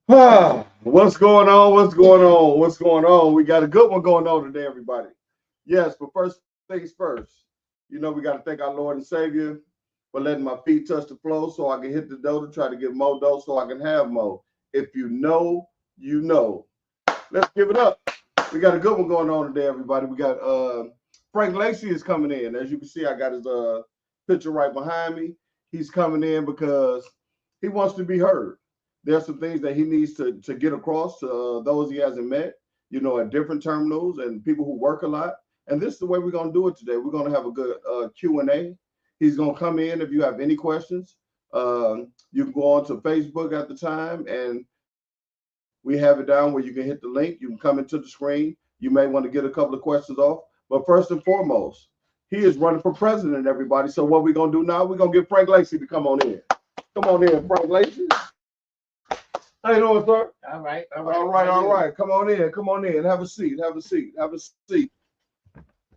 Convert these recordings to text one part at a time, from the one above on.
What's going on? What's going on? What's going on? We got a good one going on today, everybody. Yes, but first things first. We got to thank our Lord and Savior for letting my feet touch the floor so I can hit the dough to try to get more dough so I can have more. If you know, you know. Let's give it up. We got a good one going on today, everybody. We got Frank Lacey is coming in. As you can see, I got his picture right behind me. He's coming in because he wants to be heard. There's some things that he needs to get across to those he hasn't met, at different terminals and people who work a lot. And this is the way we're going to do it today. We're going to have a good Q&A. He's going to come in if you have any questions. You can go on to Facebook at the time, and we have it down where you can hit the link. You can come into the screen. You may want to get a couple of questions off. But first and foremost, he is running for president, everybody. So what we're going to do now, we're going to get Frank Lacey to come on in. Come on in, Frank Lacey. How you doing, sir? All right. Come on in. Come on in. Have a seat. Have a seat. Have a seat.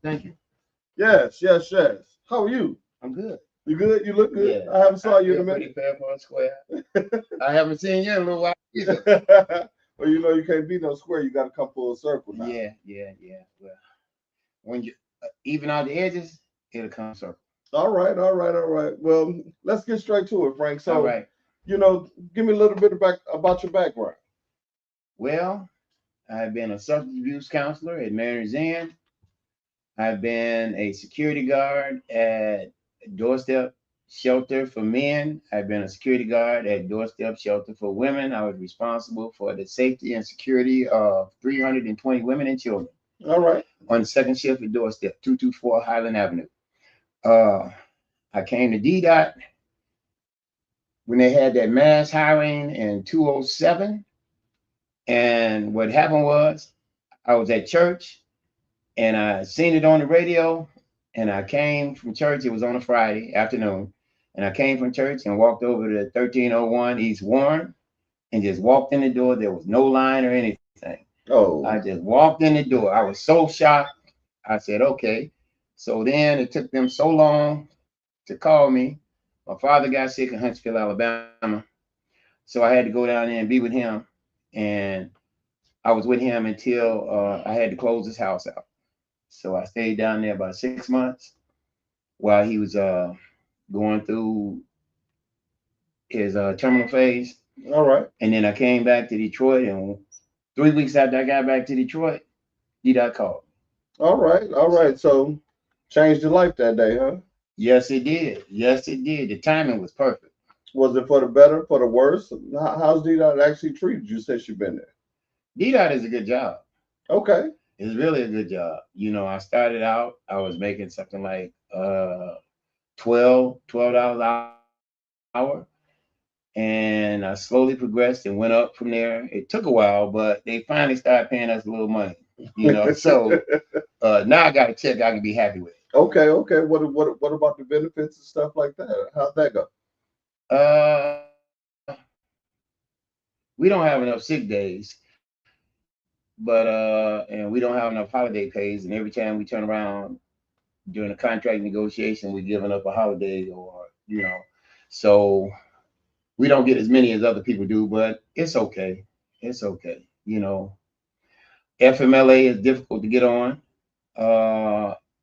Thank you. Yes. How are you? I'm good. You good? You look good. Yeah, I haven't saw you in a pretty minute. fair for a square. I haven't seen you in a little while either. Well, you can't be no square. You got to come full circle now. Yeah. Well, when you even out the edges, it'll come circle. All right. Well, let's get straight to it, Frank. All So, right. Give me a little bit about your background. Well, I've been a substance abuse counselor at Mary's Inn. I've been a security guard at Doorstep Shelter for Men. I've been a security guard at Doorstep Shelter for Women. I was responsible for the safety and security of 320 women and children All right. on the second shift at Doorstep, 224 Highland Avenue. Uh, I came to Ddot when they had that mass hiring in 207. And what happened was I was at church and I seen it on the radio, and I came from church. It was on a Friday afternoon. And I came from church and walked over to 1301 East Warren and just walked in the door. There was no line or anything. Oh. I just walked in the door. I was so shocked. I said, okay. So then it took them so long to call me. My father got sick in Huntsville, Alabama. So I had to go down there and be with him. And I was with him until I had to close his house out. So I stayed down there about 6 months while he was going through his terminal phase. All right. And then I came back to Detroit, and 3 weeks after I got back to Detroit, Ddot called. All right. So changed your life that day, huh? Yes, it did. The timing was perfect. Was it for the better, for the worse? How's Ddot actually treated you since you've been there? Ddot is a good job. Okay. It's really a good job. I started out, I was making something like $12 an hour. And I slowly progressed and went up from there. It took a while, but they finally started paying us a little money. So now I got a check I can be happy with. Okay. What about the benefits and stuff like that? How'd that go? We don't have enough sick days, but and we don't have enough holiday pays. And every time we turn around during a contract negotiation, we're giving up a holiday, or so we don't get as many as other people do. But it's okay. FMLA is difficult to get on.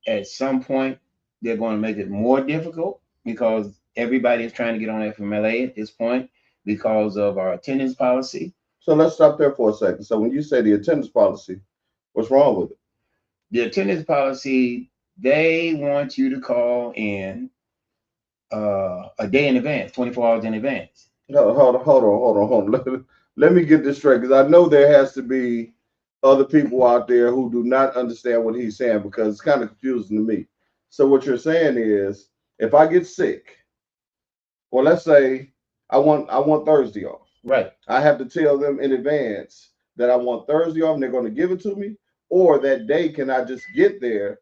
At some point, they're going to make it more difficult because everybody is trying to get on FMLA at this point because of our attendance policy. So let's stop there for a second. So when you say the attendance policy, what's wrong with it? The attendance policy, they want you to call in a day in advance, 24 hours in advance. No, hold on. Let me get this straight, because I know there has to be other people out there who do not understand what he's saying, because it's kind of confusing to me. So what you're saying is, if I get sick, well, let's say I want Thursday off. Right. I have to tell them in advance that I want Thursday off, and they're going to give it to me, or that day can I just get there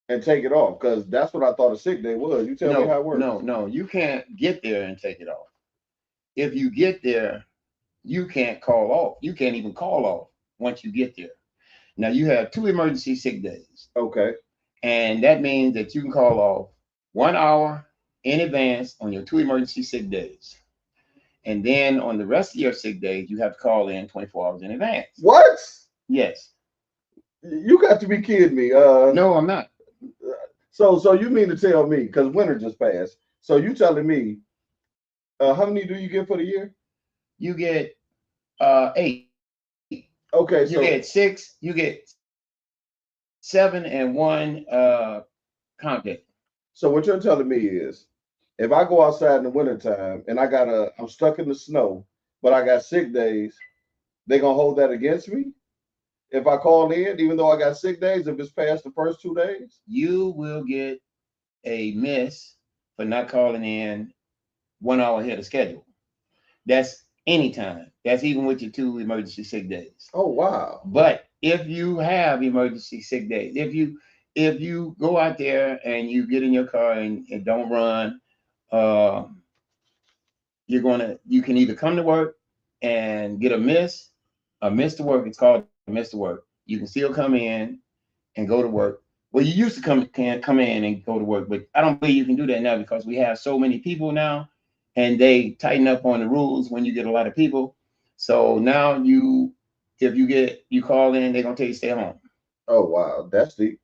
and take it off? Because that's what I thought a sick day was. You tell me how it works. No, you can't get there and take it off. If you get there, you can't call off. You can't even call off once you get there. Now you have 2 emergency sick days. Okay. And that means that you can call off 1 hour in advance on your 2 emergency sick days. And then on the rest of your sick days, you have to call in 24 hours in advance. What? Yes. You got to be kidding me. No, I'm not. So you mean to tell me, because winter just passed, so you telling me, how many do you get for the year? You get 8. Okay, You so get 6. You get 7 and 1 comp day. so what you're telling me is, if I go outside in the wintertime and I'm stuck in the snow, but I got sick days, they gonna hold that against me if I call in, even though I got sick days, if it's past the first 2 days? You will get a miss for not calling in 1 hour ahead of schedule. That's anytime. That's even with your 2 emergency sick days. Oh wow. But if you have emergency sick days, if you go out there and you get in your car and don't run, uh, you can either come to work and get a miss to work. It's called a miss to work. You can still come in and go to work. Well, you used to can come in and go to work, but I don't believe you can do that now because we have so many people now, and they tighten up on the rules when you get a lot of people. So now if you call in, they're gonna tell you stay home. Oh wow, that's deep.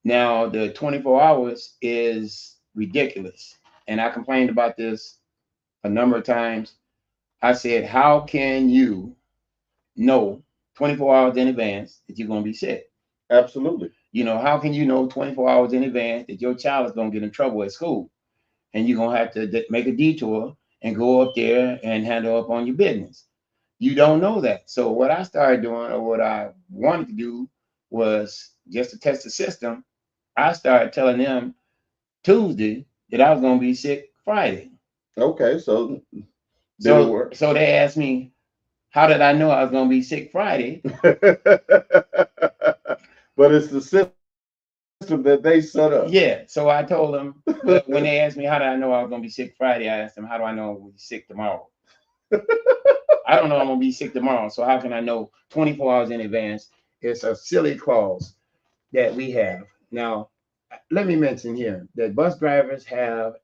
Now the 24 hours is ridiculous, and I complained about this a number of times. I said, how can you know 24 hours in advance that you're gonna be sick? Absolutely. How can you know 24 hours in advance that your child is going to get in trouble at school and you're going to have to make a detour and go up there and handle up on your business? You don't know that. So what I started doing, or what I wanted to do, was just to test the system. I started telling them Tuesday that I was going to be sick Friday. Okay, so did it So, work? so they asked me, how did I know I was going to be sick Friday? But it's the system that they set up. Yeah. So I told them, well, when they asked me how did I know I was gonna be sick Friday, I asked them, how do I know I'm gonna be sick tomorrow? I don't know I'm gonna be sick tomorrow. So how can I know 24 hours in advance? It's a silly clause that we have. Now, let me mention here that bus drivers have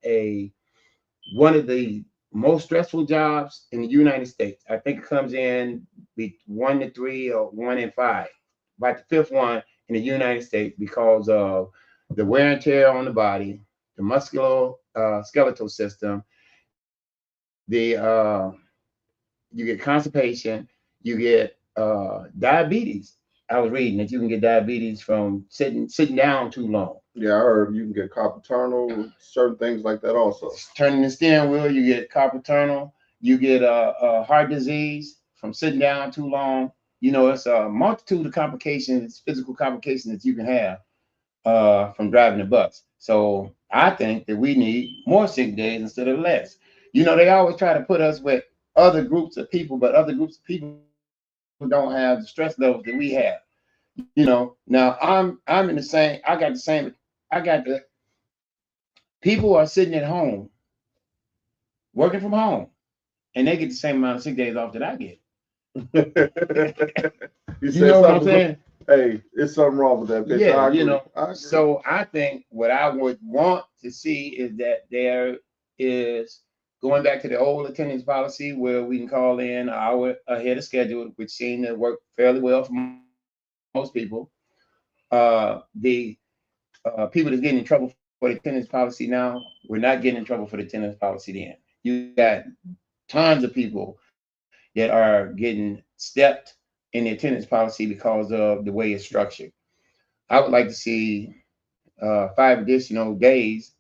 one of the most stressful jobs in the United States. I think it comes in be 1 to 3 or 1 in 5, about the fifth one in the United States because of the wear and tear on the body, the skeletal system, the you get constipation, you get diabetes. I was reading that you can get diabetes from sitting down too long. Yeah, I heard you can get carpal tunnel, certain things like that also. Turning the steering wheel, you get carpal tunnel, you get a heart disease from sitting down too long. It's a multitude of complications, physical complications that you can have from driving the bus. So I think that we need more sick days instead of less. They always try to put us with other groups of people, but other groups of people don't have the stress levels that we have. Now I'm in the same. I got the same. I got the people are sitting at home, working from home, and they get the same amount of sick days off that I get. You You know what I'm something. saying? Hey, it's something wrong with that bitch. Yeah, I agree. So I think what I would want to see is that there is going back to the old attendance policy where we can call in an hour ahead of schedule, which seemed to work fairly well for most people. The people that's getting in trouble for the attendance policy now, we're not getting in trouble for the attendance policy then. You got tons of people that are getting stepped in the attendance policy because of the way it's structured. I would like to see 5 additional days,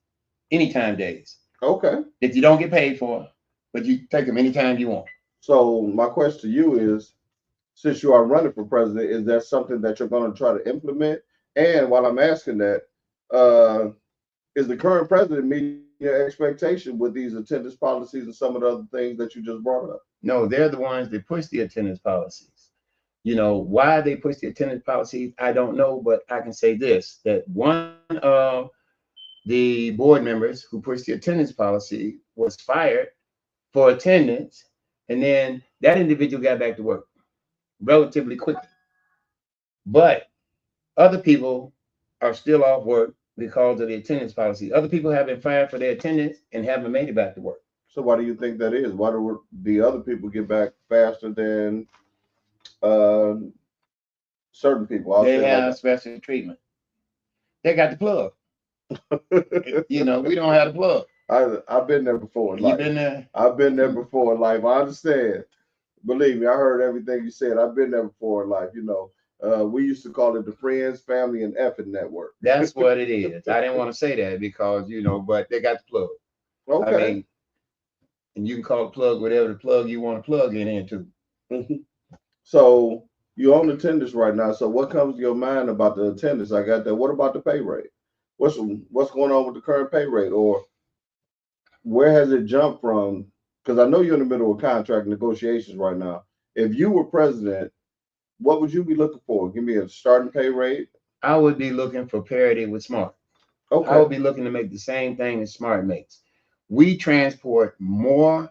anytime days, Okay. that you don't get paid for, but you take them anytime you want. So my question to you is, since you are running for president, is that something that you're going to try to implement? And while I'm asking that, uh, is the current president meeting your expectation with these attendance policies and some of the other things that you just brought up? No, they're the ones that push the attendance policies. Why they push the attendance policies, I don't know, but I can say this, that one of the board members who pushed the attendance policy was fired for attendance, and then that individual got back to work relatively quickly. But other people are still off work because of the attendance policy. Other people have been fired for their attendance and haven't made it back to work. So why do you think that is? Why do the other people get back faster than uh, certain people? I'll They say it like have special treatment. They got the plug. that. You know, we don't have the plug. I've been there before in You life. been there? I've been there before in life. I understand. Believe me, I heard everything you said. I've been there before in life. We used to call it the Friends, Family, and Effing Network. That's what it is. I didn't want to say that because, you know, but they got the plug. I Okay. mean, and you can call the plug whatever the plug you want to plug it into. Mhm. So you own attendance right now. So what comes to your mind about the attendance? I got that. What about the pay rate? What's going on with the current pay rate, or where has it jumped from? Because I know you're in the middle of contract negotiations right now. If you were president, what would you be looking for? Give me a starting pay rate. I would be looking for parity with Smart. I Okay. would be looking to make the same thing as Smart makes. We transport more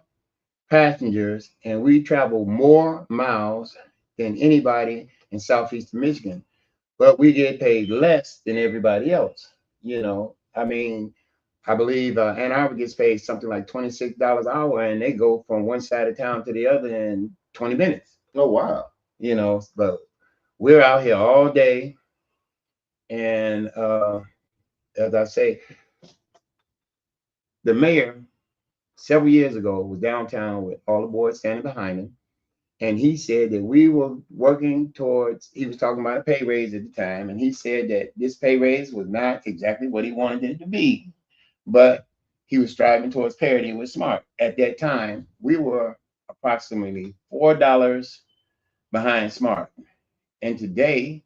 passengers and we travel more miles than anybody in Southeast Michigan, but we get paid less than everybody else. You know, I mean, I believe Ann Arbor gets paid something like $26 an hour, and they go from one side of town to the other in 20 minutes. Oh wow. You know, but we're out here all day, and as I say, the mayor several years ago was downtown with all the boys standing behind him, and he said that we were working towards. He was talking about a pay raise at the time, and he said that this pay raise was not exactly what he wanted it to be, but he was striving towards parity with Smart. At that time, we were approximately $4 behind Smart, and today,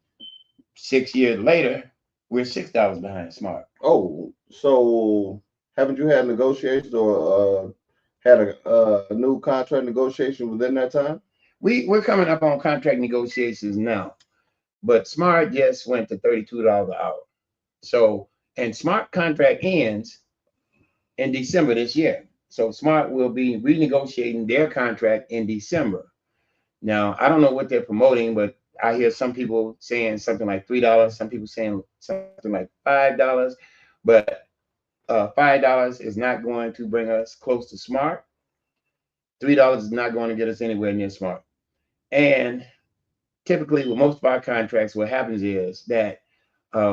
6 years later, we're $6 behind Smart. Oh, so haven't you had negotiations or had a new contract negotiation within that time? We're coming up on contract negotiations now, but Smart just went to $32 an hour. So, and Smart contract ends in December this year. So Smart will be renegotiating their contract in December. Now, I don't know what they're promoting, but I hear some people saying something like $3, some people saying something like $5, but $5 is not going to bring us close to Smart. $3 is not going to get us anywhere near Smart. And typically, with most of our contracts, what happens is that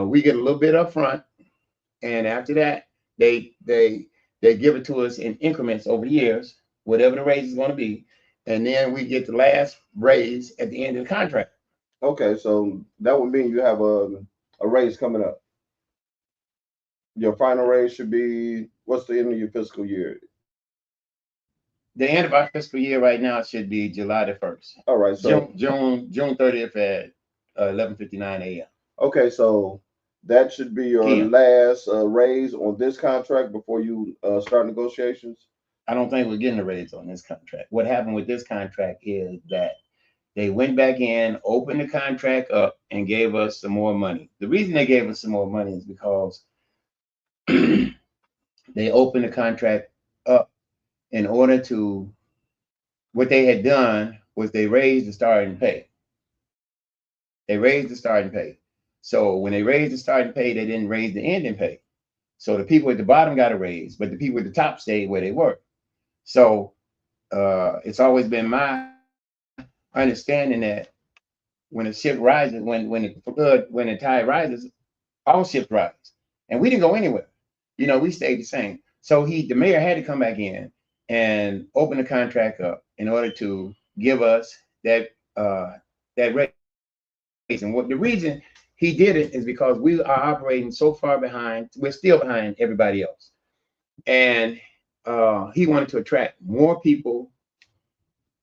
we get a little bit up front, and after that, they they they give it to us in increments over the years, whatever the raise is going to be, and then we get the last raise at the end of the contract. Okay, so that would mean you have a raise coming up. Your final raise should be what's the end of your fiscal year? The end of our fiscal year right now should be July the 1st. All right, so June 30th at 11:59 a.m. okay, so that should be your PM. last raise on this contract before you start negotiations. I don't think we're getting a raise on this contract. What happened with this contract is that they went back in, opened the contract up, and gave us some more money. The reason they gave us some more money is because they opened the contract up in order to, what they had done was they raised the starting pay. They raised the starting pay. So when they raised the starting pay, they didn't raise the ending pay. So the people at the bottom got a raise, but the people at the top stayed where they were. So it's always been my understanding that when a ship rises, when the tide rises, all ships rise, and we didn't go anywhere. You know, we stayed the same. So the mayor had to come back in and open the contract up in order to give us that raise. And what the reason he did it is because we are operating so far behind. We're still behind everybody else, and he wanted to attract more people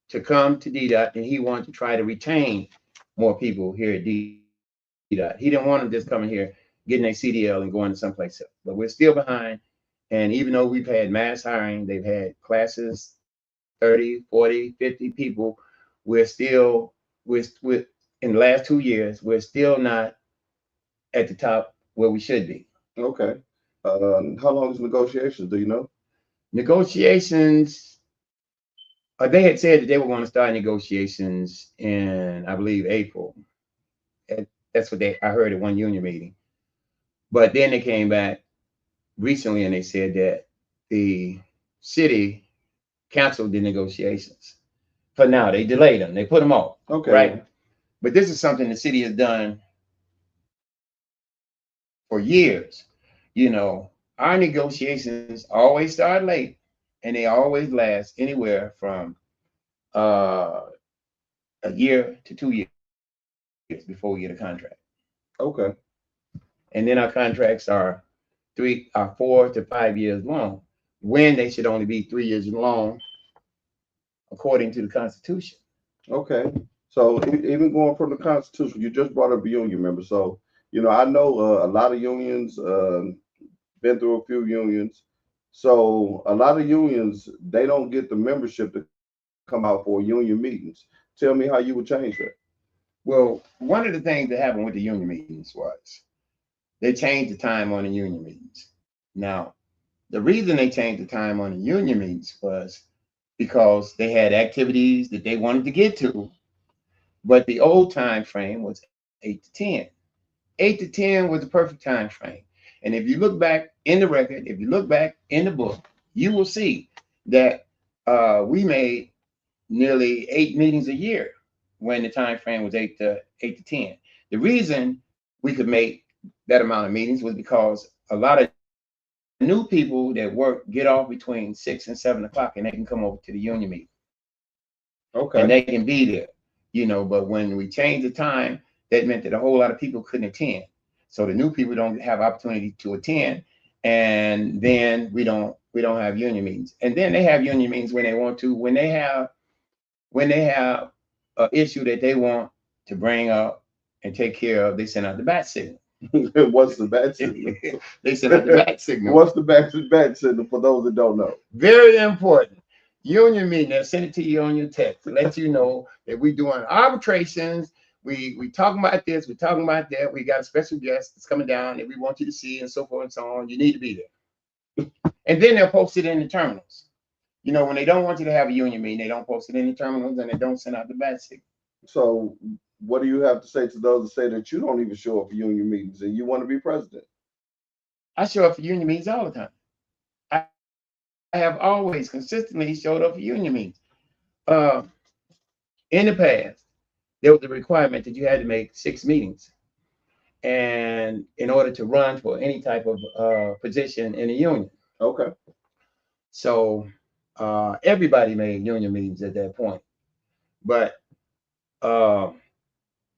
to come to Ddot, and he wanted to try to retain more people here at Ddot. He didn't want them just coming here, getting a CDL and going to someplace else. But we're still behind. And even though we've had mass hiring, they've had classes, 30, 40, 50 people, we're still, we're in the last 2 years, we're still not at the top where we should be. Okay. How long is negotiations? Do you know? Negotiations, they had said that they were going to start negotiations in, I believe, April. That's what I heard at one union meeting. But then they came back recently and they said that the city canceled the negotiations. For now, they delayed them. They put them off. Okay. Right. But this is something the city has done for years. You know, our negotiations always start late and they always last anywhere from a year to 2 years before we get a contract. Okay. And then our contracts are 4 to 5 years long, when they should only be 3 years long according to the Constitution. Okay. So even going from the Constitution, you just brought up a union member. So, I know a lot of unions, been through a few unions. So a lot of unions, they don't get the membership to come out for union meetings. Tell me how you would change that. Well, one of the things that happened with the union meetings was they changed the time on the union meetings. Now, the reason they changed the time on the union meetings was because they had activities that they wanted to get to, but the old time frame was 8 to 10. 8 to 10 was the perfect time frame. And if you look back in the record, if you look back in the book, you will see that we made nearly 8 meetings a year when the time frame was 8 to 10. The reason we could make that amount of meetings was because a lot of new people that work get off between 6 and 7 o'clock and they can come over to the union meeting. Okay. And they can be there, but when we changed the time, that meant that a whole lot of people couldn't attend. So the new people don't have opportunity to attend, and then we don't have union meetings. And then they have union meetings when they want to, when they have an issue that they want to bring up and take care of, they send out the bat signal. What's the bat signal? They send out the bat signal. What's the bat signal for those that don't know? Very important. Union meeting, they'll send it to you on your text to let you know that we're doing arbitrations. We talking about this, we're talking about that. We got a special guest that's coming down that we want you to see, and so forth and so on. You need to be there. And then they'll post it in the terminals. When they don't want you to have a union meeting, they don't post it in the terminals and they don't send out the bat signal. So what do you have to say to those that say that you don't even show up for union meetings and you want to be president? I show up for union meetings all the time. I have always consistently showed up for union meetings. In the past, there was a requirement that you had to make 6 meetings, and in order to run for any type of position in a union. Okay. So everybody made union meetings at that point. But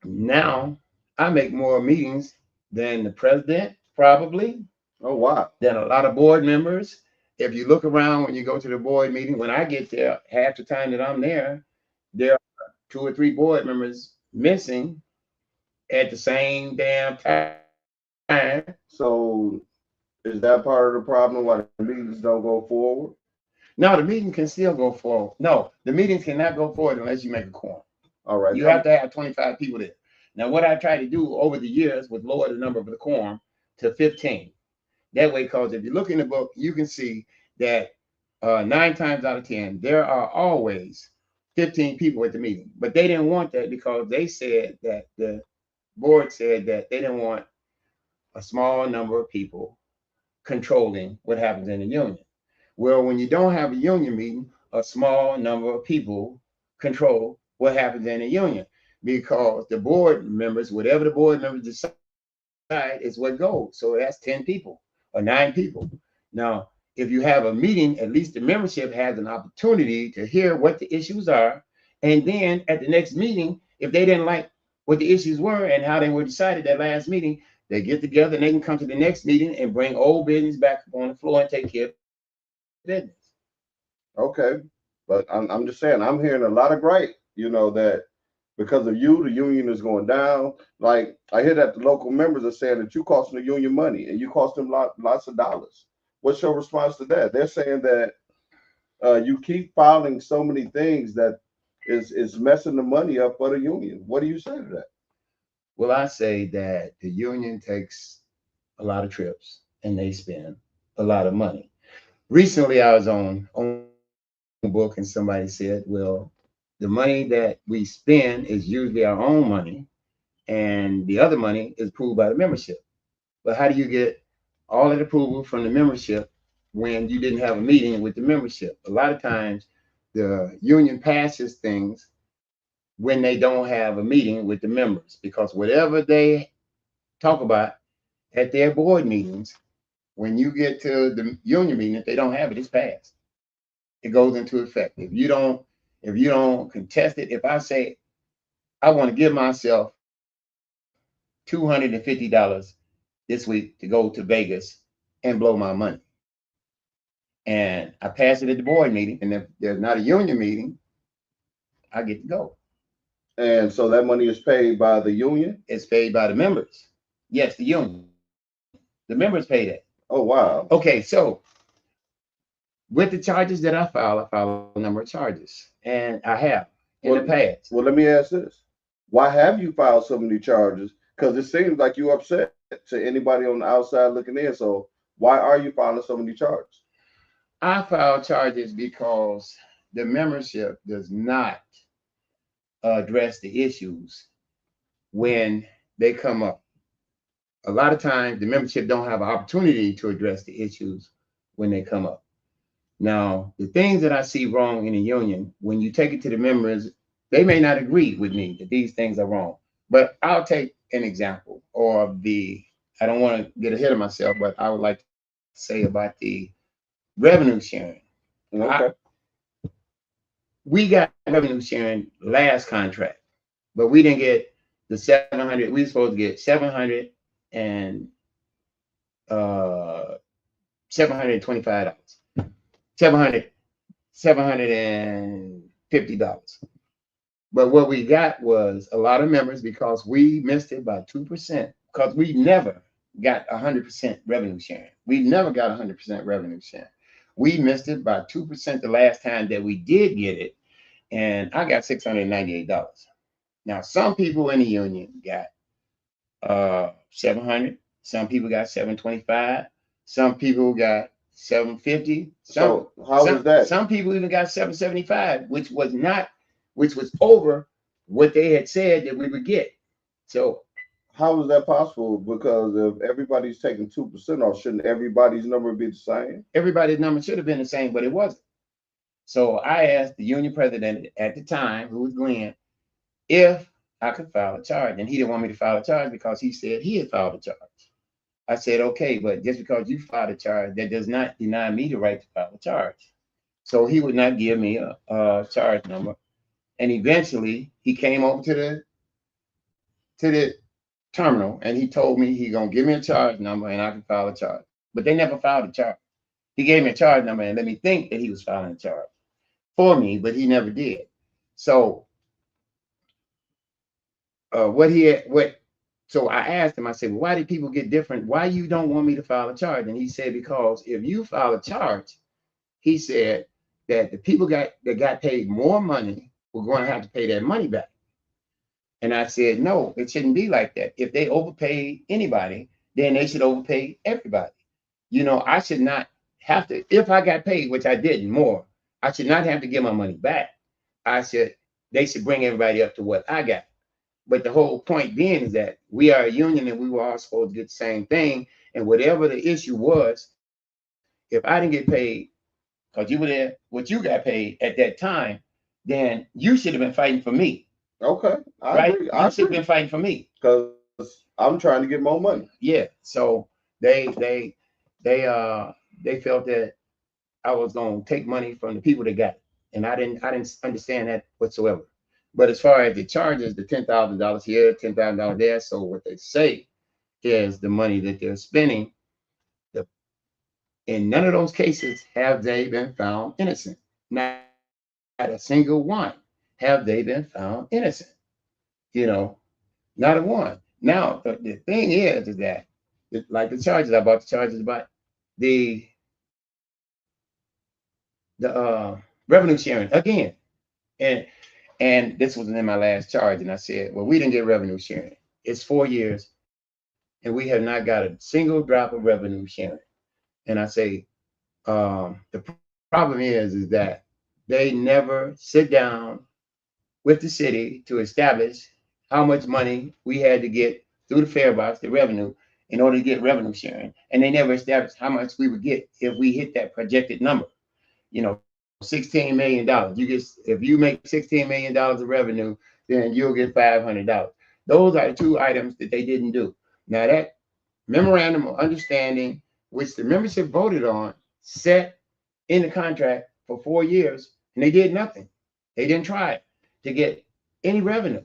now I make more meetings than the president, probably. Oh, wow. Than a lot of board members. If you look around when you go to the board meeting, when I get there, half the time that I'm there are 2 or 3 board members missing at the same damn time. So is that part of the problem why the meetings don't go forward? No, the meeting can still go forward. No, the meetings cannot go forward unless you make a quorum. All right. You have to have 25 people there. Now, what I try to do over the years was lower the number of the quorum to 15. That way, because if you look in the book, you can see that 9 times out of 10, there are always 15 people at the meeting. But they didn't want that because they said that the board said that they didn't want a small number of people controlling what happens in the union. Well, when you don't have a union meeting, a small number of people control what happens in a union, because the board members, whatever the board members decide is what goes. So that's 10 people or 9 people. Now, if you have a meeting, at least the membership has an opportunity to hear what the issues are. And then at the next meeting, if they didn't like what the issues were and how they were decided that last meeting, they get together and they can come to the next meeting and bring old business back up on the floor and take care of business. Okay. But I'm just saying, I'm hearing a lot of gripe, that because of you, the union is going down. Like, I hear that the local members are saying that you cost the union money and you cost them lots of dollars. What's your response to that? They're saying that you keep filing so many things that is messing the money up for the union. What do you say to that? Well, I say that the union takes a lot of trips and they spend a lot of money. Recently, I was on a book and somebody said, well, the money that we spend is usually our own money, and the other money is approved by the membership. But how do you get all that approval from the membership when you didn't have a meeting with the membership? A lot of times the union passes things when they don't have a meeting with the members, because whatever they talk about at their board meetings, when you get to the union meeting, if they don't have it, it's passed. It goes into effect. If you don't contest it, if I say I want to give myself $250 this week to go to Vegas and blow my money, and I pass it at the board meeting, and if there's not a union meeting, I get to go. And so that money is paid by the union? It's paid by the members. Yes, the union. The members pay that. Oh, wow. Okay, so with the charges that I file a number of charges, and I have in the past. Well, let me ask this. Why have you filed so many charges? Because it seems like you're upset to anybody on the outside looking in. So why are you filing so many charges? I file charges because the membership does not address the issues when they come up. A lot of times the membership don't have an opportunity to address the issues when they come up. Now, the things that I see wrong in a union, when you take it to the members, they may not agree with me that these things are wrong. But I'll take an example, or I don't want to get ahead of myself, but I would like to say about the revenue sharing. Okay. We got revenue sharing last contract, but we didn't get the 700. We were supposed to get $725. $750. But what we got was a lot of members, because we missed it by 2%, because we never got 100% revenue sharing. We never got 100% revenue sharing. We missed it by 2% the last time that we did get it, and I got $698. Now, some people in the union got 700. Some people got 725. Some people got 750. So how was that? Some people even got 775, which was over what they had said that we would get. So how is that possible? Because if everybody's taking 2% off, shouldn't everybody's number be the same? Everybody's number should have been the same, but it wasn't. So I asked the union president at the time, who was Glenn, if I could file a charge. And he didn't want me to file a charge because he said he had filed a charge. I said, okay, but just because you filed a charge, that does not deny me the right to file a charge. So he would not give me a charge number. And eventually he came over to the terminal and he told me he gonna give me a charge number and I can file a charge. But they never filed a charge. He gave me a charge number and let me think that he was filing a charge for me, but he never did. So so I asked him, I said, well, why did people get different? Why you don't want me to file a charge? And he said, because if you file a charge, he said that the people that got paid more money were going to have to pay that money back. And I said, no, it shouldn't be like that. If they overpaid anybody, then they should overpay everybody. You know, I should not have to, if I got paid, which I didn't more, I should not have to give my money back. They should bring everybody up to what I got. But the whole point being is that we are a union and we were all supposed to get the same thing. And whatever the issue was, if I didn't get paid, because you were there, what you got paid at that time, then you should have been fighting for me. Okay. I agree. You should have been fighting for me. Because I'm trying to get more money. Yeah. So they felt that I was gonna take money from the people that got it. And I didn't understand that whatsoever. But as far as the charges, the $10,000 here, $10,000 there, so what they say is the money that they're spending. In none of those cases have they been found innocent. Not a single one have they been found innocent. You know, not a one. Now the thing is that like the charges about the revenue sharing again, and this was in my last charge, and I said, well, we didn't get revenue sharing. It's 4 years, and we have not got a single drop of revenue sharing. And I say, the problem is that they never sit down with the city to establish how much money we had to get through the fare box, the revenue, in order to get revenue sharing. And they never established how much we would get if we hit that projected number. You know, $16 million. You get, if you make $16 million of revenue, then you'll get $500. Those are the two items that they didn't do. Now that memorandum of understanding, which the membership voted on, set in the contract for 4 years, and they did nothing. They didn't try to get any revenue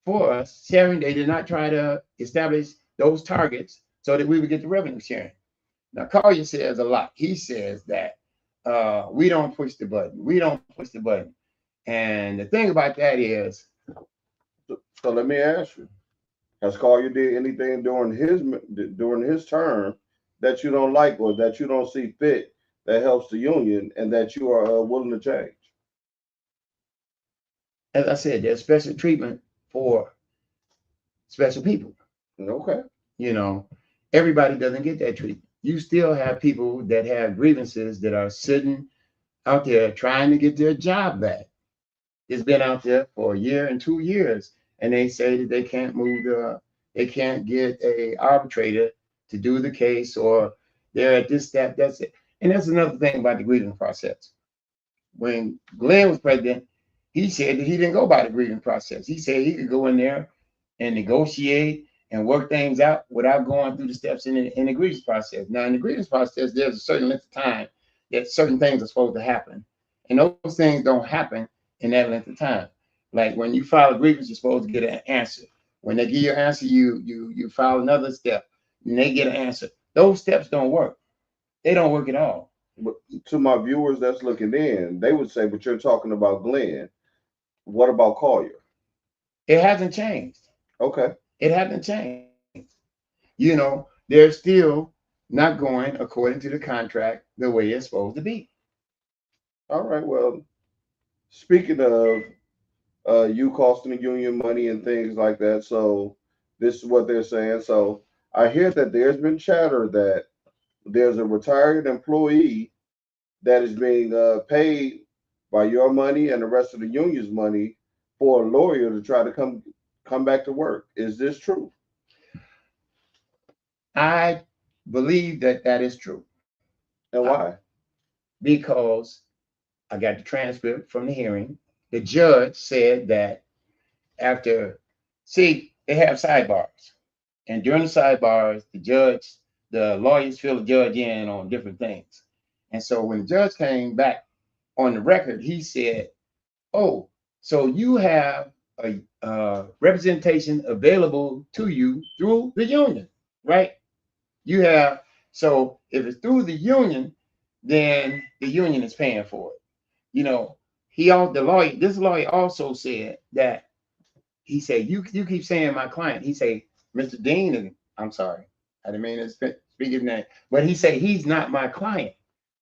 for us sharing. They did not try to establish those targets so that we would get the revenue sharing. Now, Collier says a lot. He says that we don't push the button. We don't push the button. And the thing about that is, so let me ask you: has Collier did anything during his term that you don't like or that you don't see fit that helps the union and that you are willing to change? as I said, there's special treatment for special people. Okay. You know, everybody doesn't get that treatment. You still have people that have grievances that are sitting out there trying to get their job back. It's been out there for a year and 2 years, and they say that they can't they can't get a arbitrator to do the case, or they're at this step. That's it. And that's another thing about the grievance process. When Glenn was president, he said that he didn't go by the grievance process. He said he could go in there and negotiate and work things out without going through the steps in the grievance process. Now, in the grievance process, there's a certain length of time that certain things are supposed to happen, and those things don't happen in that length of time. Like when you file a grievance, you're supposed to get an answer. When they give you an answer, you file another step, and they get an answer. Those steps don't work. They don't work at all. But to my viewers that's looking in, they would say, but you're talking about Glenn. What about Collier? It hasn't changed. Okay. It hasn't changed. You know, they're still not going according to the contract the way it's supposed to be. All right. Well, speaking of you costing the union money and things like that, so this is what they're saying. So I hear that there's been chatter that there's a retired employee that is being paid by your money and the rest of the union's money for a lawyer to try to come back to work. Is this true? I believe that that is true. And why? Because I got the transcript from the hearing. The judge said that after, see, they have sidebars. And during the sidebars, the lawyers fill the judge in on different things. And so when the judge came back on the record, he said, oh, so you have a representation available to you through the union, right? You have, so if it's through the union, then the union is paying for it. You know, this lawyer also said that, he said, you keep saying my client. He said, Mr. Dean, and I'm sorry, I didn't mean to speak his name, but he said he's not my client.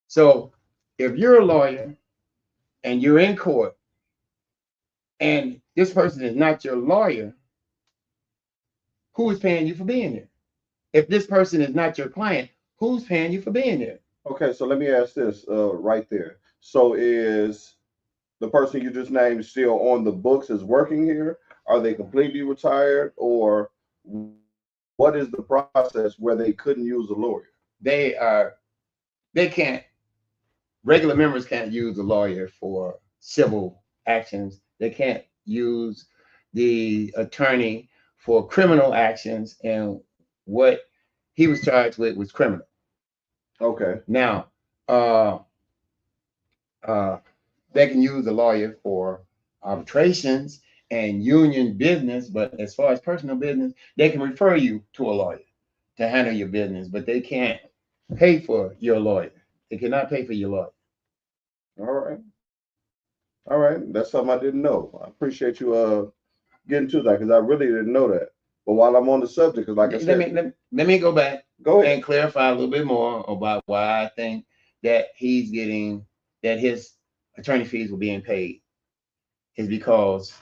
So if you're a lawyer and you're in court and this person is not your lawyer, who is paying you for being there? If this person is not your client, who's paying you for being there? Okay, so let me ask this right there. So is the person you just named still on the books, is working here? Are they completely retired, or what is the process where they couldn't use a lawyer? They can't, regular members can't use a lawyer for civil actions. They can't use the attorney for criminal actions, and what he was charged with was criminal. Okay. Now, they can use a lawyer for arbitrations and union business, but as far as personal business, they can refer you to a lawyer to handle your business, but they can't pay for your lawyer. They cannot pay for your lawyer. All right. All right. That's something I didn't know. I appreciate you getting to that because I really didn't know that. But while I'm on the subject, because like I said, let me go back. Go ahead and clarify a little bit more about why I think that that his attorney fees were being paid. Is because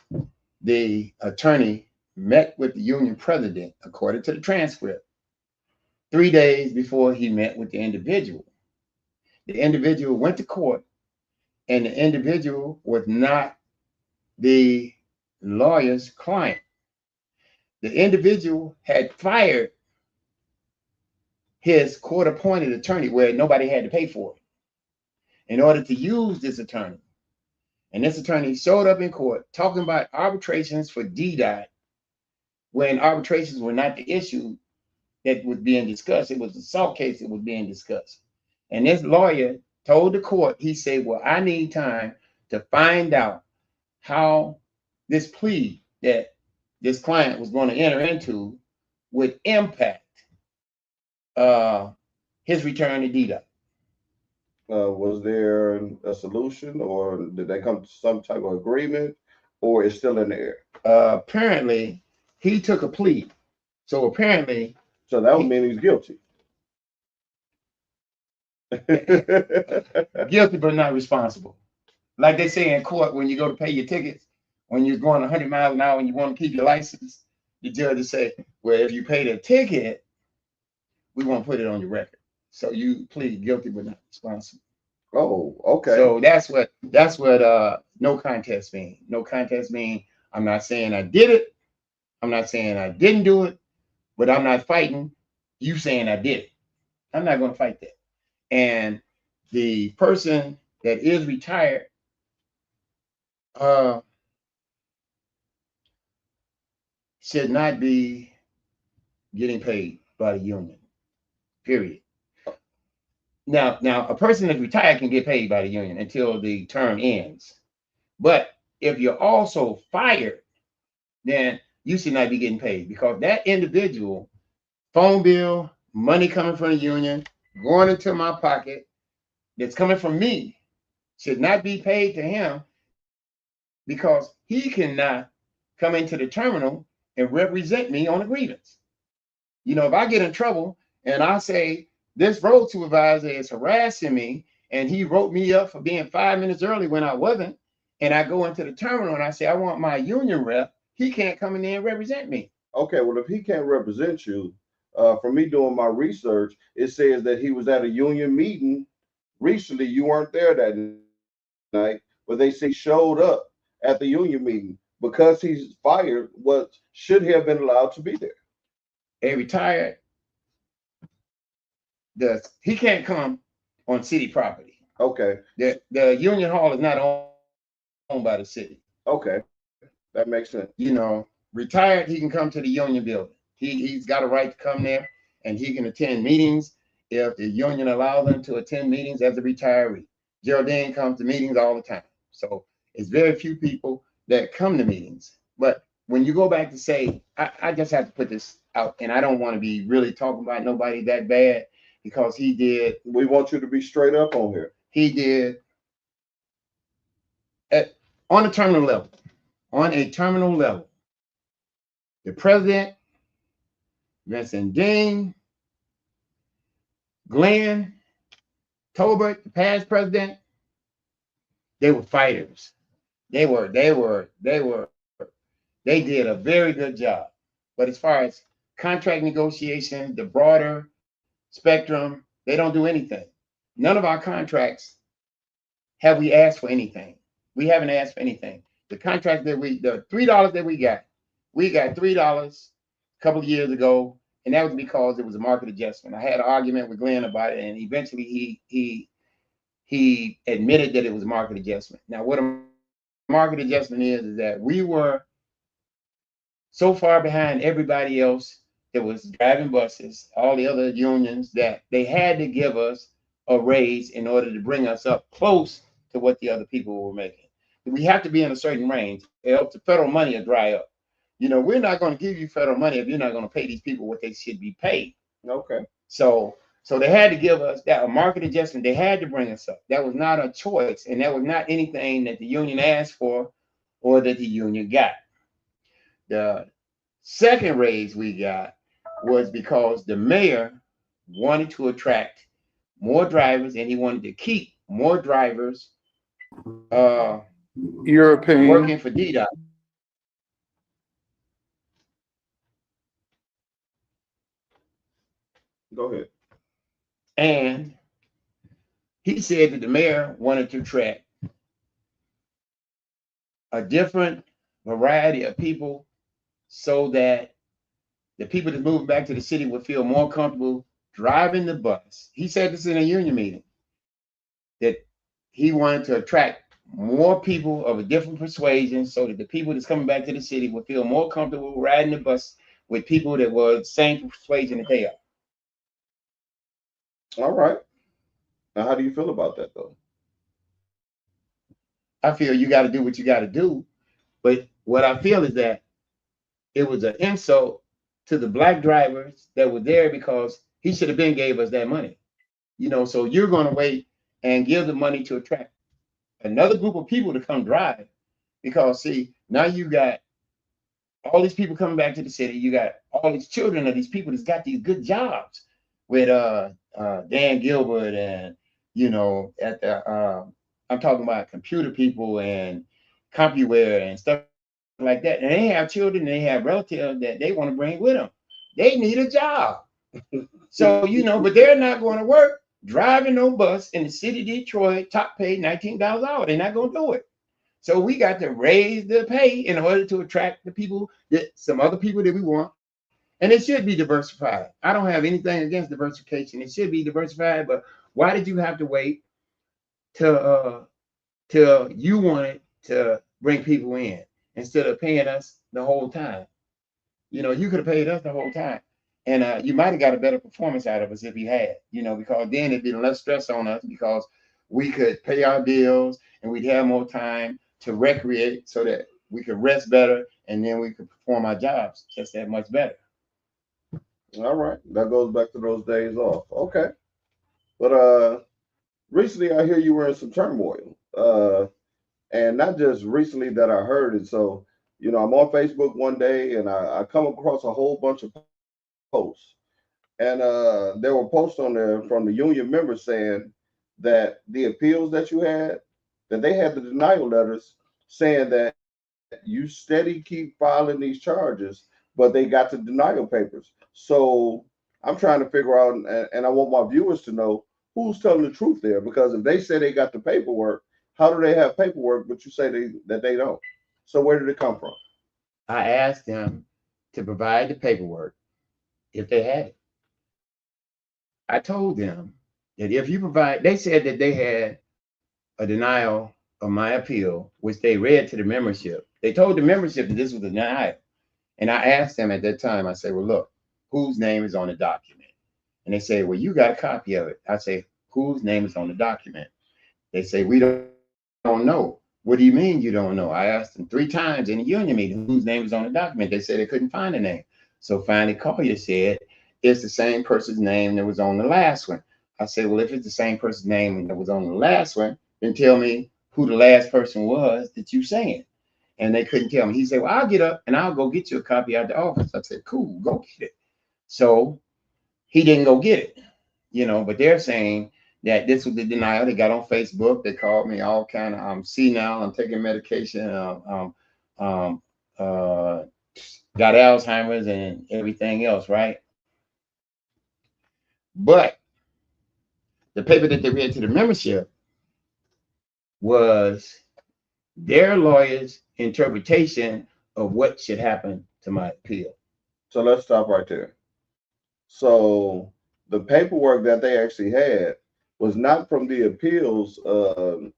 the attorney met with the union president, according to the transcript, 3 days before he met with the individual. The individual went to court, and the individual was not the lawyer's client. The individual had fired his court-appointed attorney where nobody had to pay for it. in order to use this attorney. And this attorney showed up in court talking about arbitrations for Ddot when arbitrations were not the issue that was being discussed. It was the assault case that was being discussed. And this lawyer told the court, he said, well, I need time to find out how this plea that this client was going to enter into would impact his return to Ddot. Was there a solution, or did they come to some type of agreement, or it's still in the air? Apparently, he took a plea. So apparently, so that would mean he's guilty. Guilty but not responsible. Like they say in court, when you go to pay your tickets, when you're going 100 miles an hour and you want to keep your license, the judge will say, well, if you pay the ticket, we won't put it on your record. So you plead guilty but not responsible. Oh, okay. So that's what no contest means. No contest means I'm not saying I did it. I'm not saying I didn't do it, but I'm not fighting you saying I did it. I'm not going to fight that. And the person that is retired should not be getting paid by the union, period. Now, a person that's retired can get paid by the union until the term ends. But if you're also fired, then you should not be getting paid, because that individual, phone bill, money coming from the union, going into my pocket, that's coming from me, should not be paid to him, because he cannot come into the terminal and represent me on a grievance. You know, if I get in trouble and I say, this road supervisor is harassing me and he wrote me up for being 5 minutes early when I wasn't, and I go into the terminal and I say, I want my union rep, he can't come in there and represent me. Okay, well, if he can't represent you, for me doing my research, it says that he was at a union meeting recently. You weren't there that night, but they say showed up at the union meeting. Because he's fired, what should he have been allowed to be there? A retired, he can't come on city property. Okay. The union hall is not owned by the city. Okay, that makes sense. You know, retired, he can come to the union building. He's got a right to come there, and he can attend meetings if the union allows him to attend meetings as a retiree. Geraldine comes to meetings all the time. So it's very few people that come to meetings. But when you go back to say, I just have to put this out, and I don't want to be really talking about nobody that bad, because he did. We want you to be straight up on here. He did on a terminal level. On a terminal level, the president, Vincent Dean, Glenn, Tolbert, the past president, they were fighters. They did a very good job. But as far as contract negotiation, the broader spectrum, they don't do anything. None of our contracts have we asked for anything. We haven't asked for anything. The contract that the $3 that we got $3 a couple of years ago, and that was because it was a market adjustment. I had an argument with Glenn about it, and eventually he admitted that it was a market adjustment. Now, what a market adjustment is that we were so far behind everybody else that was driving buses, all the other unions, that they had to give us a raise in order to bring us up close to what the other people were making. We have to be in a certain range, else the federal money will dry up. You know, we're not going to give you federal money if you're not going to pay these people what they should be paid. Okay. So they had to give us that, a market adjustment. They had to bring us up. That was not a choice, and that was not anything that the union asked for or that the union got. The second raise we got was because the mayor wanted to attract more drivers, and he wanted to keep more drivers Your opinion. working for Ddot. Go ahead. And he said that the mayor wanted to attract a different variety of people so that the people that moved back to the city would feel more comfortable driving the bus. He said this in a union meeting, that he wanted to attract more people of a different persuasion so that the people that's coming back to the city would feel more comfortable riding the bus with people that were the same persuasion that they are. All right. Now, how do you feel about that, though? I feel you got to do what you got to do. But what I feel is that it was an insult to the black drivers that were there because he should have been gave us that money. So you're going to wait and give the money to attract another group of people to come drive because see, now you got all these people coming back to the city. You got all these children of these people that's got these good jobs with Dan Gilbert and at the I'm talking about computer people and CompuWare and stuff like that. And they have children, they have relatives that they want to bring with them. They need a job. So, but they're not going to work driving no bus in the city of Detroit, top paid $19 an hour. They're not going to do it. So we got to raise the pay in order to attract the people some other people that we want. And it should be diversified. I don't have anything against diversification. It should be diversified, but why did you have to wait till you wanted to bring people in instead of paying us the whole time? You could have paid us the whole time. And you might have got a better performance out of us if you had, because then it'd be less stress on us because we could pay our bills and we'd have more time to recreate so that we could rest better and then we could perform our jobs just that much better. All right. That goes back to those days off. Okay. But recently I hear you were in some turmoil. And not just recently that I heard it. So, I'm on Facebook one day and I come across a whole bunch of posts. And there were posts on there from the union members saying that the appeals that you had, that they had the denial letters saying that you steady keep filing these charges, but they got the denial papers. So I'm trying to figure out, and I want my viewers to know who's telling the truth there. Because if they say they got the paperwork, how do they have paperwork, but you say that they don't? So where did it come from? I asked them to provide the paperwork if they had it. I told them that if you provide, they said that they had a denial of my appeal, which they read to the membership. They told the membership that this was a denial. And I asked them at that time, I said, well, look, whose name is on the document? And they say, well, you got a copy of it. I say, whose name is on the document? They say, we don't know. What do you mean you don't know? I asked them 3 times in the union meeting whose name is on the document. They said they couldn't find the name. So finally, Collier said, it's the same person's name that was on the last one. I said, well, if it's the same person's name that was on the last one, then tell me who the last person was that you saying. And they couldn't tell me. He said, well, I'll get up and I'll go get you a copy out the office. I said, cool, go get it. So he didn't go get it, but they're saying that this was the denial. They got on Facebook. They called me all kind of, I'm senile, I'm taking medication, got Alzheimer's and everything else, right? But the paper that they read to the membership was their lawyer's interpretation of what should happen to my appeal. So let's stop right there. So the paperwork that they actually had was not from the appeals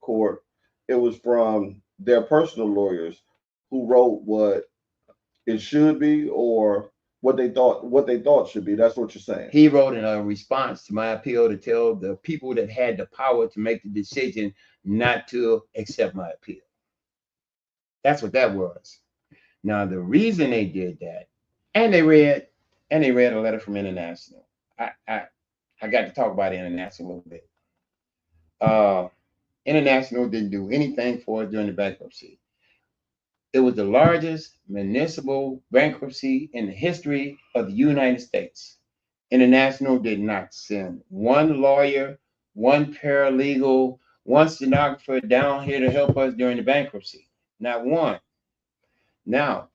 court. It was from their personal lawyers who wrote what it should be or what they thought should be. That's what you're saying. He wrote in a response to my appeal to tell the people that had the power to make the decision not to accept my appeal. That's what that was. Now, the reason they did that, and they read a letter from International. I got to talk about International a little bit. International didn't do anything for us during the bankruptcy. It was the largest municipal bankruptcy in the history of the United States. International did not send one lawyer, one paralegal, one stenographer down here to help us during the bankruptcy. Not one. Now,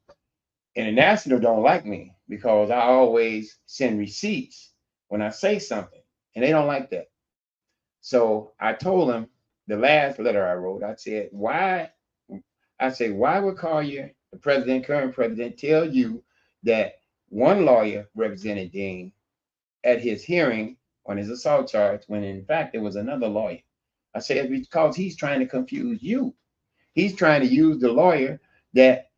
International don't like me because I always send receipts when I say something, and they don't like that. So I told them the last letter I wrote, I said, why would Collier, the current president, tell you that one lawyer represented Dean at his hearing on his assault charge when in fact it was another lawyer? I said, because he's trying to confuse you. He's trying to use the lawyer that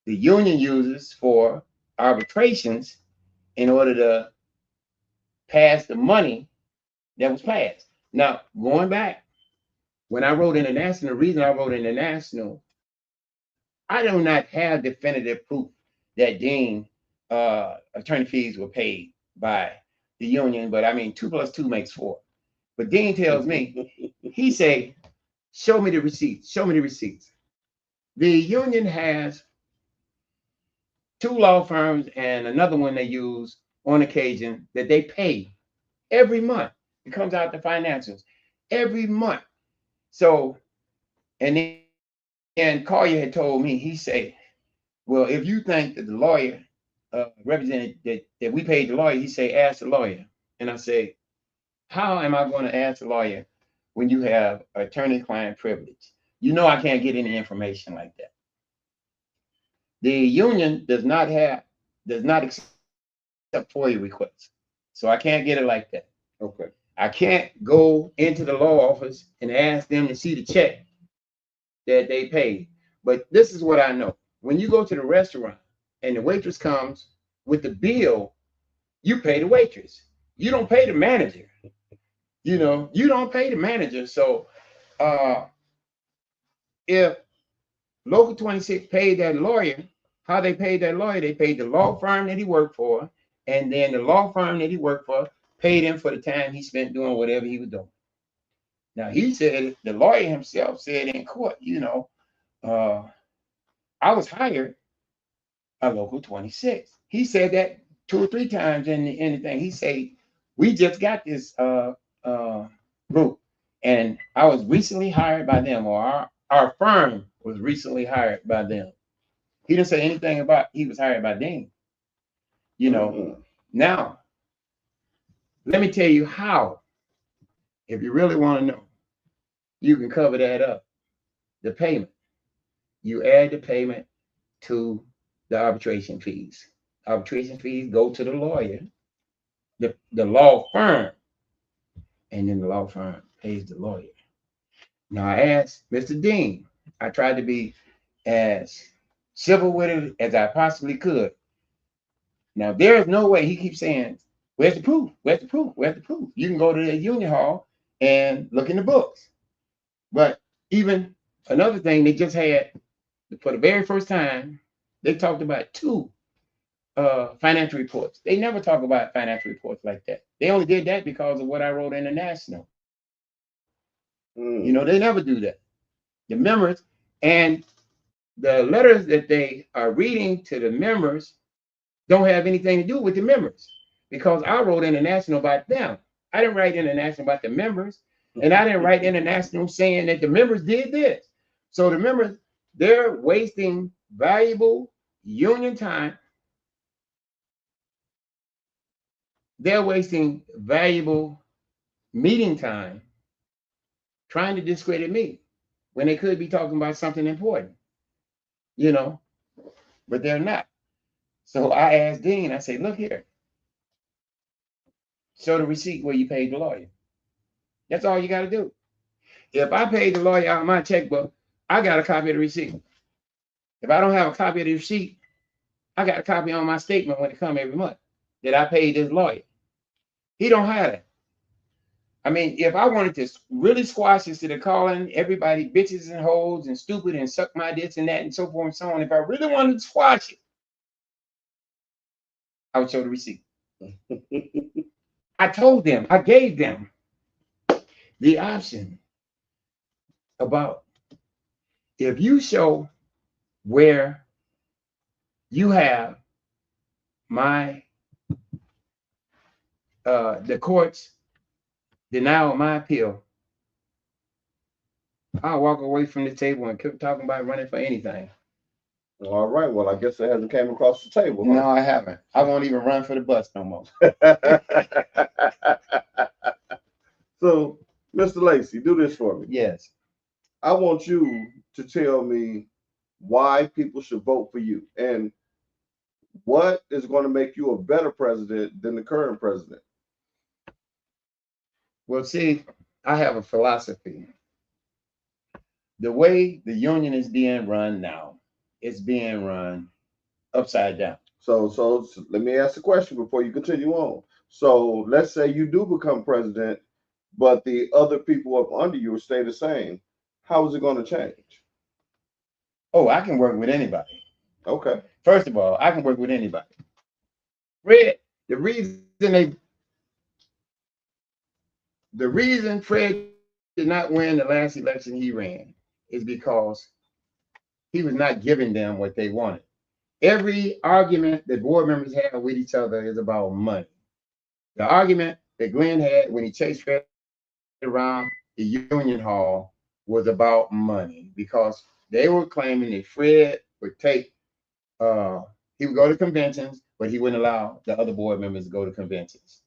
the union uses for arbitrations in order to pass the money that was passed. Now, going back, when I wrote international, the reason I wrote international, I do not have definitive proof that Dean attorney fees were paid by the union, but I mean 2 + 2 makes 4. But Dean tells me, he say, show me the receipts, show me the receipts. The union has 2 law firms and another one they use on occasion that they pay every month. It comes out the financials every month. So, and Collier had told me, he said, well, if you think that the lawyer represented that we paid the lawyer, he say, ask the lawyer. And I say, how am I going to ask the lawyer when you have attorney-client privilege? You know I can't get any information like that. The union does not accept FOIA requests. So I can't get it like that. Okay. I can't go into the law office and ask them to see the check that they paid. But this is what I know. When you go to the restaurant and the waitress comes with the bill, you pay the waitress. You don't pay the manager. You know, you don't pay the manager. So if Local 26 paid that lawyer, how they paid that lawyer, they paid the law firm that he worked for, and then the law firm that he worked for paid him for the time he spent doing whatever he was doing. Now, he said, the lawyer himself said in court, you know, I was hired a Local 26. He said that 2 or 3 times in the thing. He said, we just got this group, and I was recently hired by them, or our firm was recently hired by them. He didn't say anything about he was hired by Dean. You know, now, let me tell you how, if you really want to know, you can cover that up. The payment. You add the payment to the arbitration fees. Arbitration fees go to the lawyer, the law firm, and then the law firm pays the lawyer. Now, I asked Mr. Dean, I tried to be as civil with it as I possibly could. Now, there is no way, he keeps saying, where's the proof? Where's the proof? Where's the proof? You can go to the union hall and look in the books. But even another thing, they just had, for the very first time, they talked about 2 financial reports. They never talk about financial reports like that. They only did that because of what I wrote in the National. You know, they never do that. The members and the letters that they are reading to the members don't have anything to do with the members, because I wrote international about them. I didn't write international about the members, and I didn't write international saying that the members did this. So the members, they're wasting valuable union time. They're wasting valuable meeting time trying to discredit me when they could be talking about something important, you know, but they're not. So I asked Dean, I said, look here, show the receipt where you paid the lawyer. That's all you got to do. If I paid the lawyer out of my checkbook, I got a copy of the receipt. If I don't have a copy of the receipt, I got a copy on my statement when it comes every month that I paid this lawyer. He don't have it. I mean, if I wanted to really squash this to the calling everybody bitches and hoes and stupid and suck my this and that and so forth and so on, if I really wanted to squash it, I would show the receipt. I told them, I gave them the option about, if you show where you have my the court's denial of my appeal, I'll walk away from the table and keep talking about running for anything. All right. Well, I guess it hasn't came across the table. Huh? No, I haven't. I won't even run for the bus no more. So, Mr. Lacey, do this for me. Yes. I want you to tell me why people should vote for you and what is going to make you a better president than the current president. Well, see, I have a philosophy. The way the union is being run now, it's being run upside down. So let me ask a question before you continue on. So let's say you do become president, but the other people up under you stay the same. How is it going to change? Oh, I can work with anybody. Okay. First of all, I can work with anybody. Fred, the reason Fred did not win the last election he ran is because he was not giving them what they wanted. Every argument that board members have with each other is about money. The argument that Glenn had when he chased Fred around the Union Hall was about money because they were claiming that Fred would take, he would go to conventions, but he wouldn't allow the other board members to go to conventions.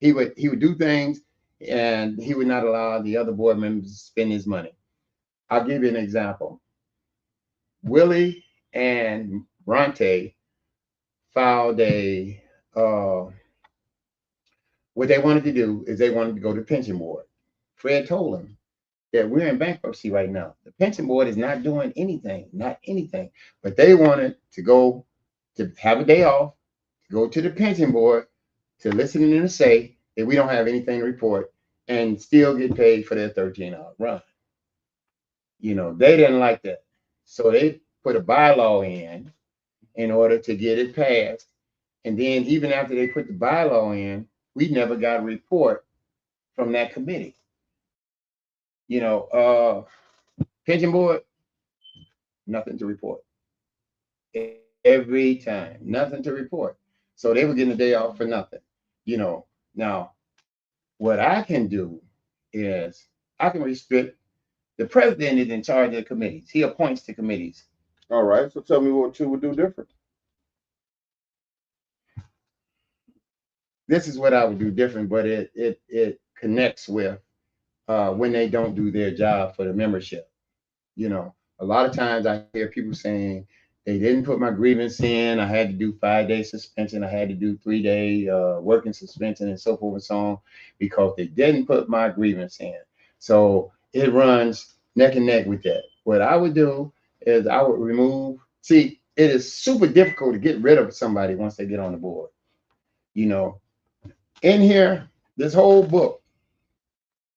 He would do things and he would not allow the other board members to spend his money. I'll give you an example. Willie and Bronte filed what they wanted to do is they wanted to go to the pension board. Fred told them that we're in bankruptcy right now. The pension board is not doing anything, not anything. But they wanted to go to have a day off, to go to the pension board to listen to them say that we don't have anything to report and still get paid for their 13-hour run. They didn't like that. So they put a bylaw in order to get it passed. And then even after they put the bylaw in, we never got a report from that committee. Pension board, nothing to report. Every time, nothing to report. So they were getting a day off for nothing. Now what I can do is I can restrict. The president is in charge of the committees. He appoints the committees. All right. So tell me what you would do different. This is what I would do different, but it connects with when they don't do their job for the membership. A lot of times I hear people saying they didn't put my grievance in. I had to do 5-day suspension. I had to do 3-day working suspension and so forth and so on because they didn't put my grievance in. So it runs neck and neck with that. What I would do is I would remove. See, it is super difficult to get rid of somebody once they get on the board. In here, this whole book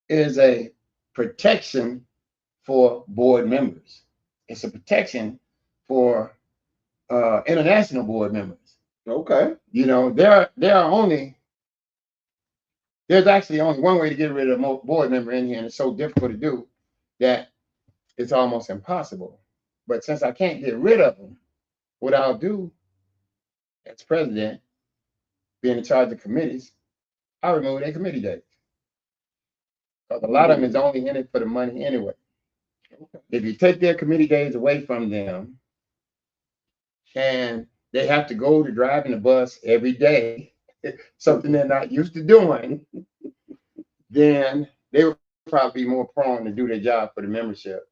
is a protection for board members. It's a protection for international board members. Okay. There's actually only one way to get rid of a board member in here, and it's so difficult to do that it's almost impossible. But since I can't get rid of them, what I'll do as president, being in charge of committees, I'll remove their committee days. Because a lot of them is only in it for the money anyway. Okay. If you take their committee days away from them, and they have to go to driving the bus every day, something they're not used to doing, then they would probably be more prone to do their job for the membership.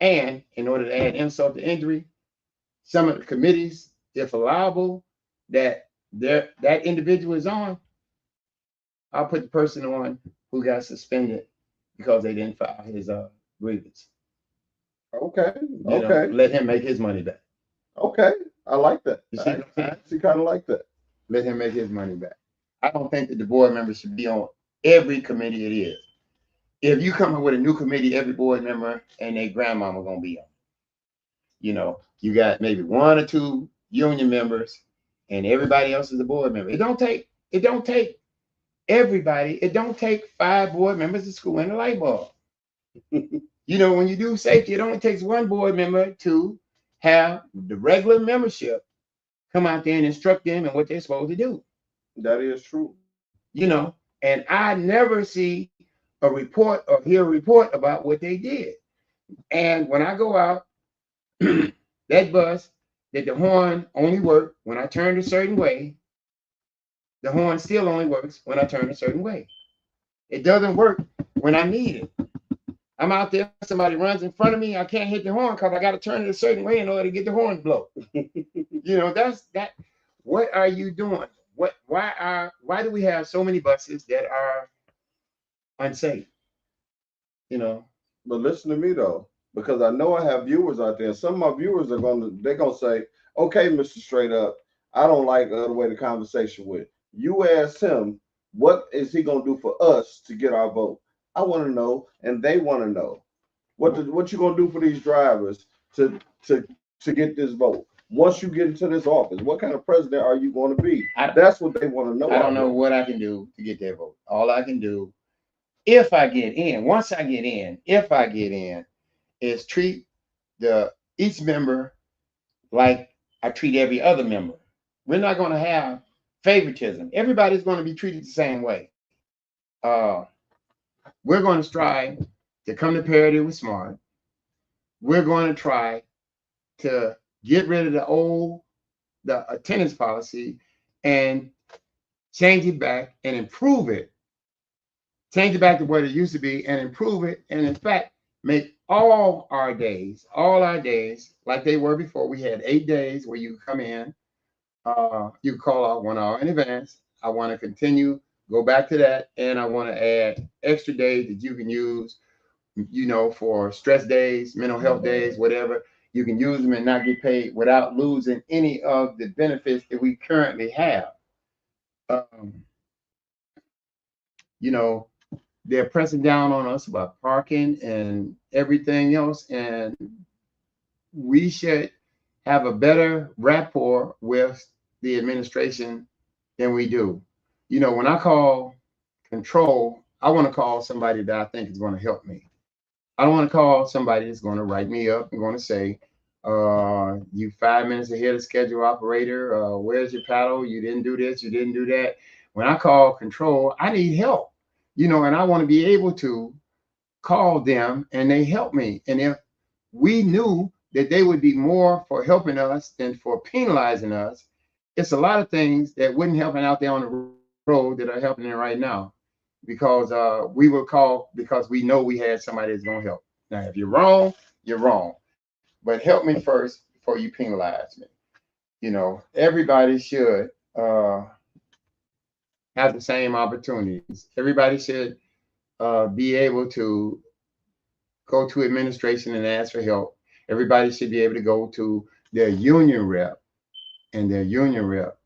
And in order to add insult to injury, some of the committees, if allowable, that individual is on, I'll put the person on who got suspended because they didn't file his grievance. Okay. Okay. Let him make his money back. Okay. I like that. I actually kind of like that. Let him make his money back. I don't think that the board members should be on every committee it is. If you come up with a new committee, every board member and their grandmama gonna be on. You got maybe 1 or 2 union members, and everybody else is a board member. It don't take everybody. It don't take 5 board members to screw in the light bulb. When you do safety, it only takes 1 board member to have the regular membership come out there and instruct them in what they're supposed to do. That is true. And I never see a report or hear a report about what they did. And when I go out, that bus, that the horn only worked when I turned a certain way. The horn still only works when I turn a certain way. It doesn't work when I need it. I'm out there, somebody runs in front of me, I can't hit the horn because I got to turn it a certain way in order to get the horn blow. That's that. What are you doing? Why do we have so many buses that are unsafe. You know, But listen to me though, because I know I have viewers out there. Some of my viewers they're gonna say, okay, Mr. Straight Up, I don't like the way the conversation went. You asked him, what is he gonna do for us to get our vote? I want to know, and they want to know what you gonna do for these drivers to to get this vote. Once you get into this office, what kind of president are you going to be? That's what they want to know. I don't know what I can do to get their vote. All I can do, if I get in, once I get in, if I get in, is treat the each member like I treat every other member. We're not going to have favoritism. Everybody's going to be treated the same way. Uh, we're going to strive to come to parity with SMART. We're going to try to get rid of the attendance policy and change it back and improve it. Change it back to what it used to be and improve it. And in fact, make all our days like they were before. We had 8 days where you come in, you call out 1 hour in advance. I want to continue, go back to that, and I want to add extra days that you can use, for stress days, mental health days, whatever. You can use them and not get paid without losing any of the benefits that we currently have. Um, you know, they're pressing down on us about parking and everything else, and we should have a better rapport with the administration than we do. When I call control, I want to call somebody that I think is going to help me. I don't want to call somebody that's going to write me up and going to say, you 5 minutes ahead of schedule, operator. Where's your paddle? You didn't do this. You didn't do that. When I call control, I need help, and I want to be able to call them and they help me. And if we knew that they would be more for helping us than for penalizing us, it's a lot of things that wouldn't help out there on the road that are happening right now, because we will call because we know we had somebody that's going to help. Now, if you're wrong, you're wrong, but help me first before you penalize me. Everybody should have the same opportunities. Everybody should be able to go to administration and ask for help. Everybody should be able to go to their union rep, and their union rep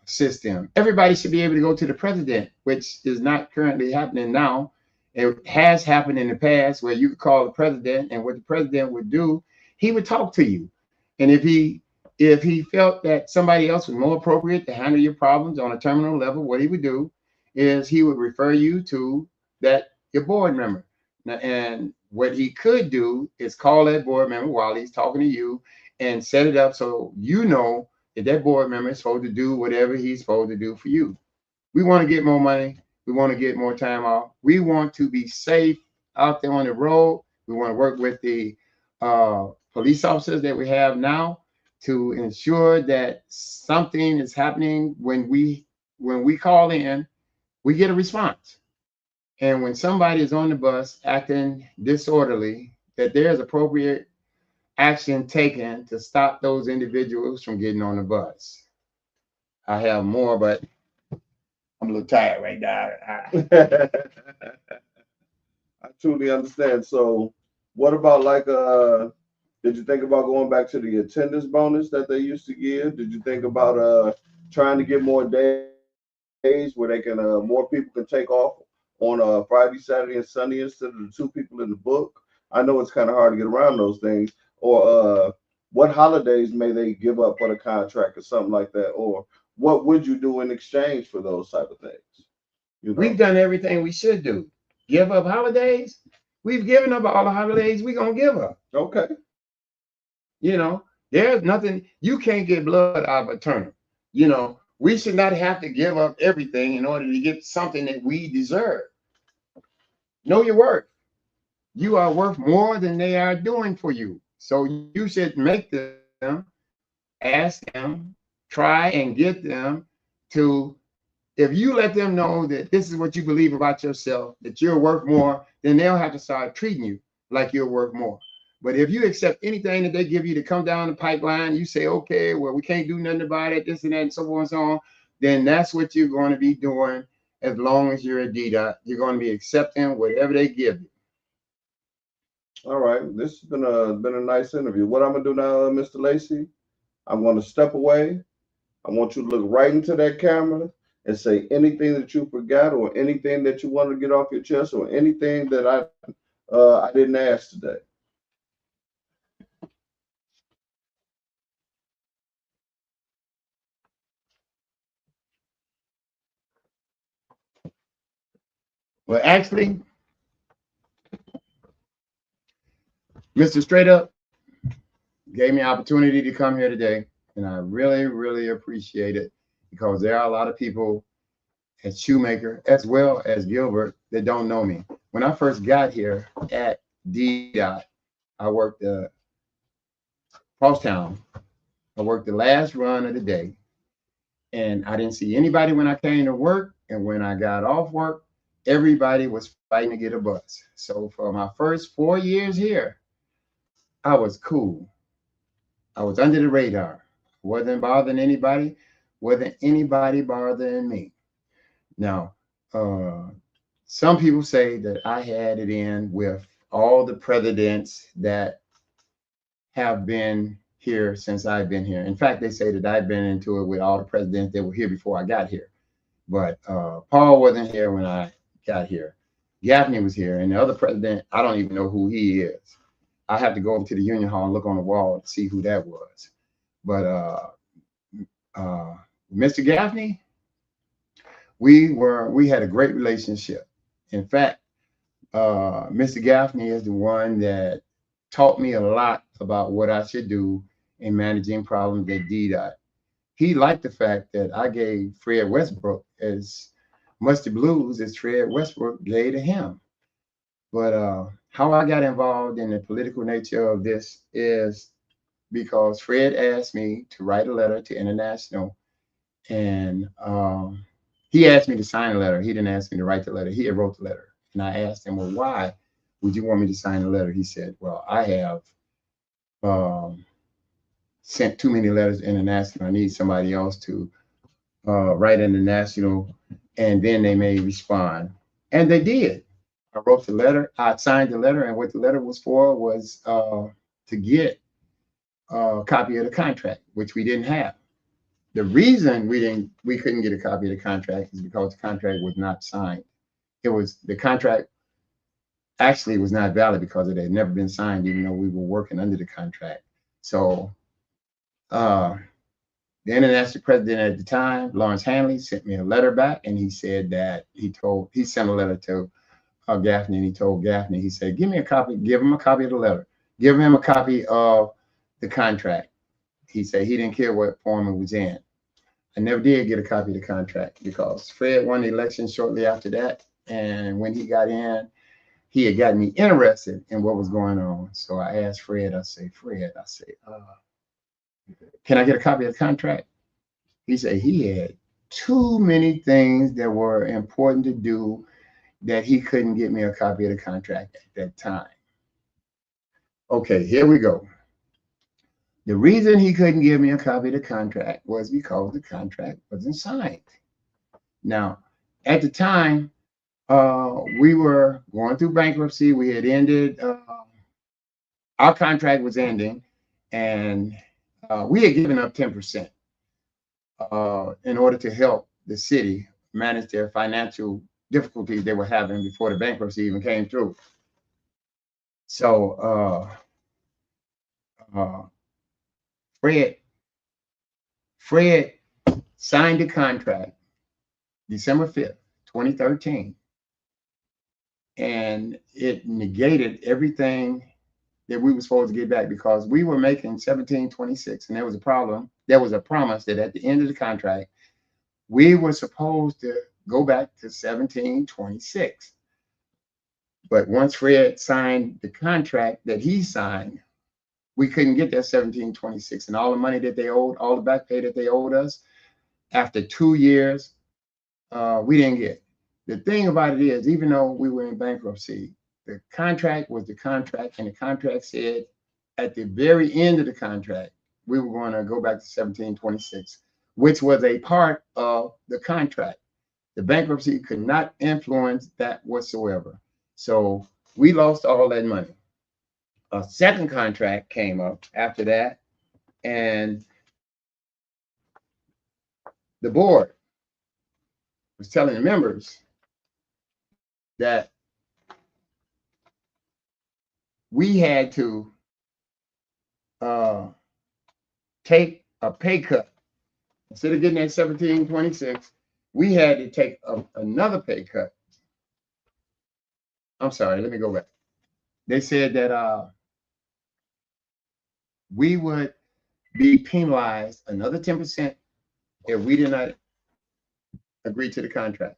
assist them. Everybody should be able to go to the president, which is not currently happening now. It has happened in the past where you could call the president, and what the president would do, he would talk to you. And if he felt that somebody else was more appropriate to handle your problems on a terminal level, what he would do is he would refer you to your board member. And what he could do is call that board member while he's talking to you and set it up so that board member is supposed to do whatever he's supposed to do for you. We want to get more money. We want to get more time off. We want to be safe out there on the road. We want to work with the police officers that we have now to ensure that something is happening when we call in, we get a response. And when somebody is on the bus acting disorderly, that there's appropriate action taken to stop those individuals from getting on the bus. I have more, but I'm a little tired right now. I truly understand. So, what about did you think about going back to the attendance bonus that they used to give? Did you think about trying to get more days where they can more people can take off on Friday, Saturday, and Sunday instead of the 2 people in the book? I know it's kind of hard to get around those things. Or what holidays may they give up for the contract or something like that? Or what would you do in exchange for those type of things? We've done everything we should do. Give up holidays? We've given up all the holidays we're going to give up. Okay. There's nothing, you can't get blood out of a turnip. We should not have to give up everything in order to get something that we deserve. Know your worth. You are worth more than they are doing for you. So you should make them, ask them, try and get them to, if you let them know that this is what you believe about yourself, that you're worth more, then they'll have to start treating you like you're worth more. But if you accept anything that they give you to come down the pipeline, you say, okay, well, we can't do nothing about it, this and that, and so on and so on, then that's what you're going to be doing as long as you're a Ddot. You're going to be accepting whatever they give you. All right. This has been a nice interview. What I'm gonna do now, Mr. Lacey, I'm gonna step away. I want you to look right into that camera and say anything that you forgot or anything that you want to get off your chest or anything that I didn't ask today. Well, actually, Mr. Straight Up gave me an opportunity to come here today, and I really, really appreciate it because there are a lot of people at Shoemaker as well as Gilbert that don't know me. When I first got here at Ddot, I worked Crosstown. I worked the last run of the day, and I didn't see anybody when I came to work, and when I got off work, everybody was fighting to get a bus. So for my first 4 years here, I was cool. I was under the radar. Wasn't bothering anybody. Wasn't anybody bothering me. Now, some people say that I had it in with all the presidents that have been here since I've been here. In fact, they say that I've been into it with all the presidents that were here before I got here. But Paul wasn't here when I got here. Gaffney was here, and the other president, I don't even know who he is. I have to go over to the Union Hall and look on the wall to see who that was. But Mr. Gaffney, we had a great relationship. In fact, Mr. Gaffney is the one that taught me a lot about what I should do in managing problems at Ddot. He liked the fact that I gave Fred Westbrook as much the blues as Fred Westbrook gave to him. But how I got involved in the political nature of this is because Fred asked me to write a letter to International, and he asked me to sign a letter. He didn't ask me to write the letter. He had wrote the letter. And I asked him, well, why would you want me to sign the letter? He said, well, I have sent too many letters to International. I need somebody else to write International, and then they may respond. And they did. I wrote the letter. I signed the letter, and what the letter was for was to get a copy of the contract, which we didn't have. The reason we couldn't get a copy of the contract is because the contract was not signed. The contract actually was not valid because it had never been signed, even though we were working under the contract. So the international president at the time, Lawrence Hanley, sent me a letter back, and he said that he sent a letter to Gaffney, and he told Gaffney, he said, give him a copy of the letter, give him a copy of the contract. He said he didn't care what form it was in. I never did get a copy of the contract because Fred won the election shortly after that. And when he got in, he had gotten me interested in what was going on. So I asked Fred, Fred, can I get a copy of the contract? He said he had too many things that were important to do that he couldn't get me a copy of the contract at that time. Okay, here we go. The reason he couldn't give me a copy of the contract was because the contract wasn't signed. Now, at the time, we were going through bankruptcy. We had ended, our contract was ending, and we had given up 10% in order to help the city manage their financial difficulties they were having before the bankruptcy even came through. So Fred signed the contract December 5th, 2013, and it negated everything that we were supposed to get back because we were making 1726, and there was a problem. There was a promise that at the end of the contract, we were supposed to go back to 1726. But once Fred signed the contract that he signed, we couldn't get that 1726, and all the money that they owed, all the back pay that they owed us, after 2 years, we didn't get. The thing about it is, even though we were in bankruptcy, the contract was the contract, and the contract said at the very end of the contract, we were going to go back to 1726, which was a part of the contract. The bankruptcy could not influence that whatsoever. So we lost all that money. A second contract came up after that, and the board was telling the members that we had to take a pay cut. Instead of getting that 1726, we had to take another pay cut. I'm sorry, let me go back. They said that we would be penalized another 10% if we did not agree to the contract.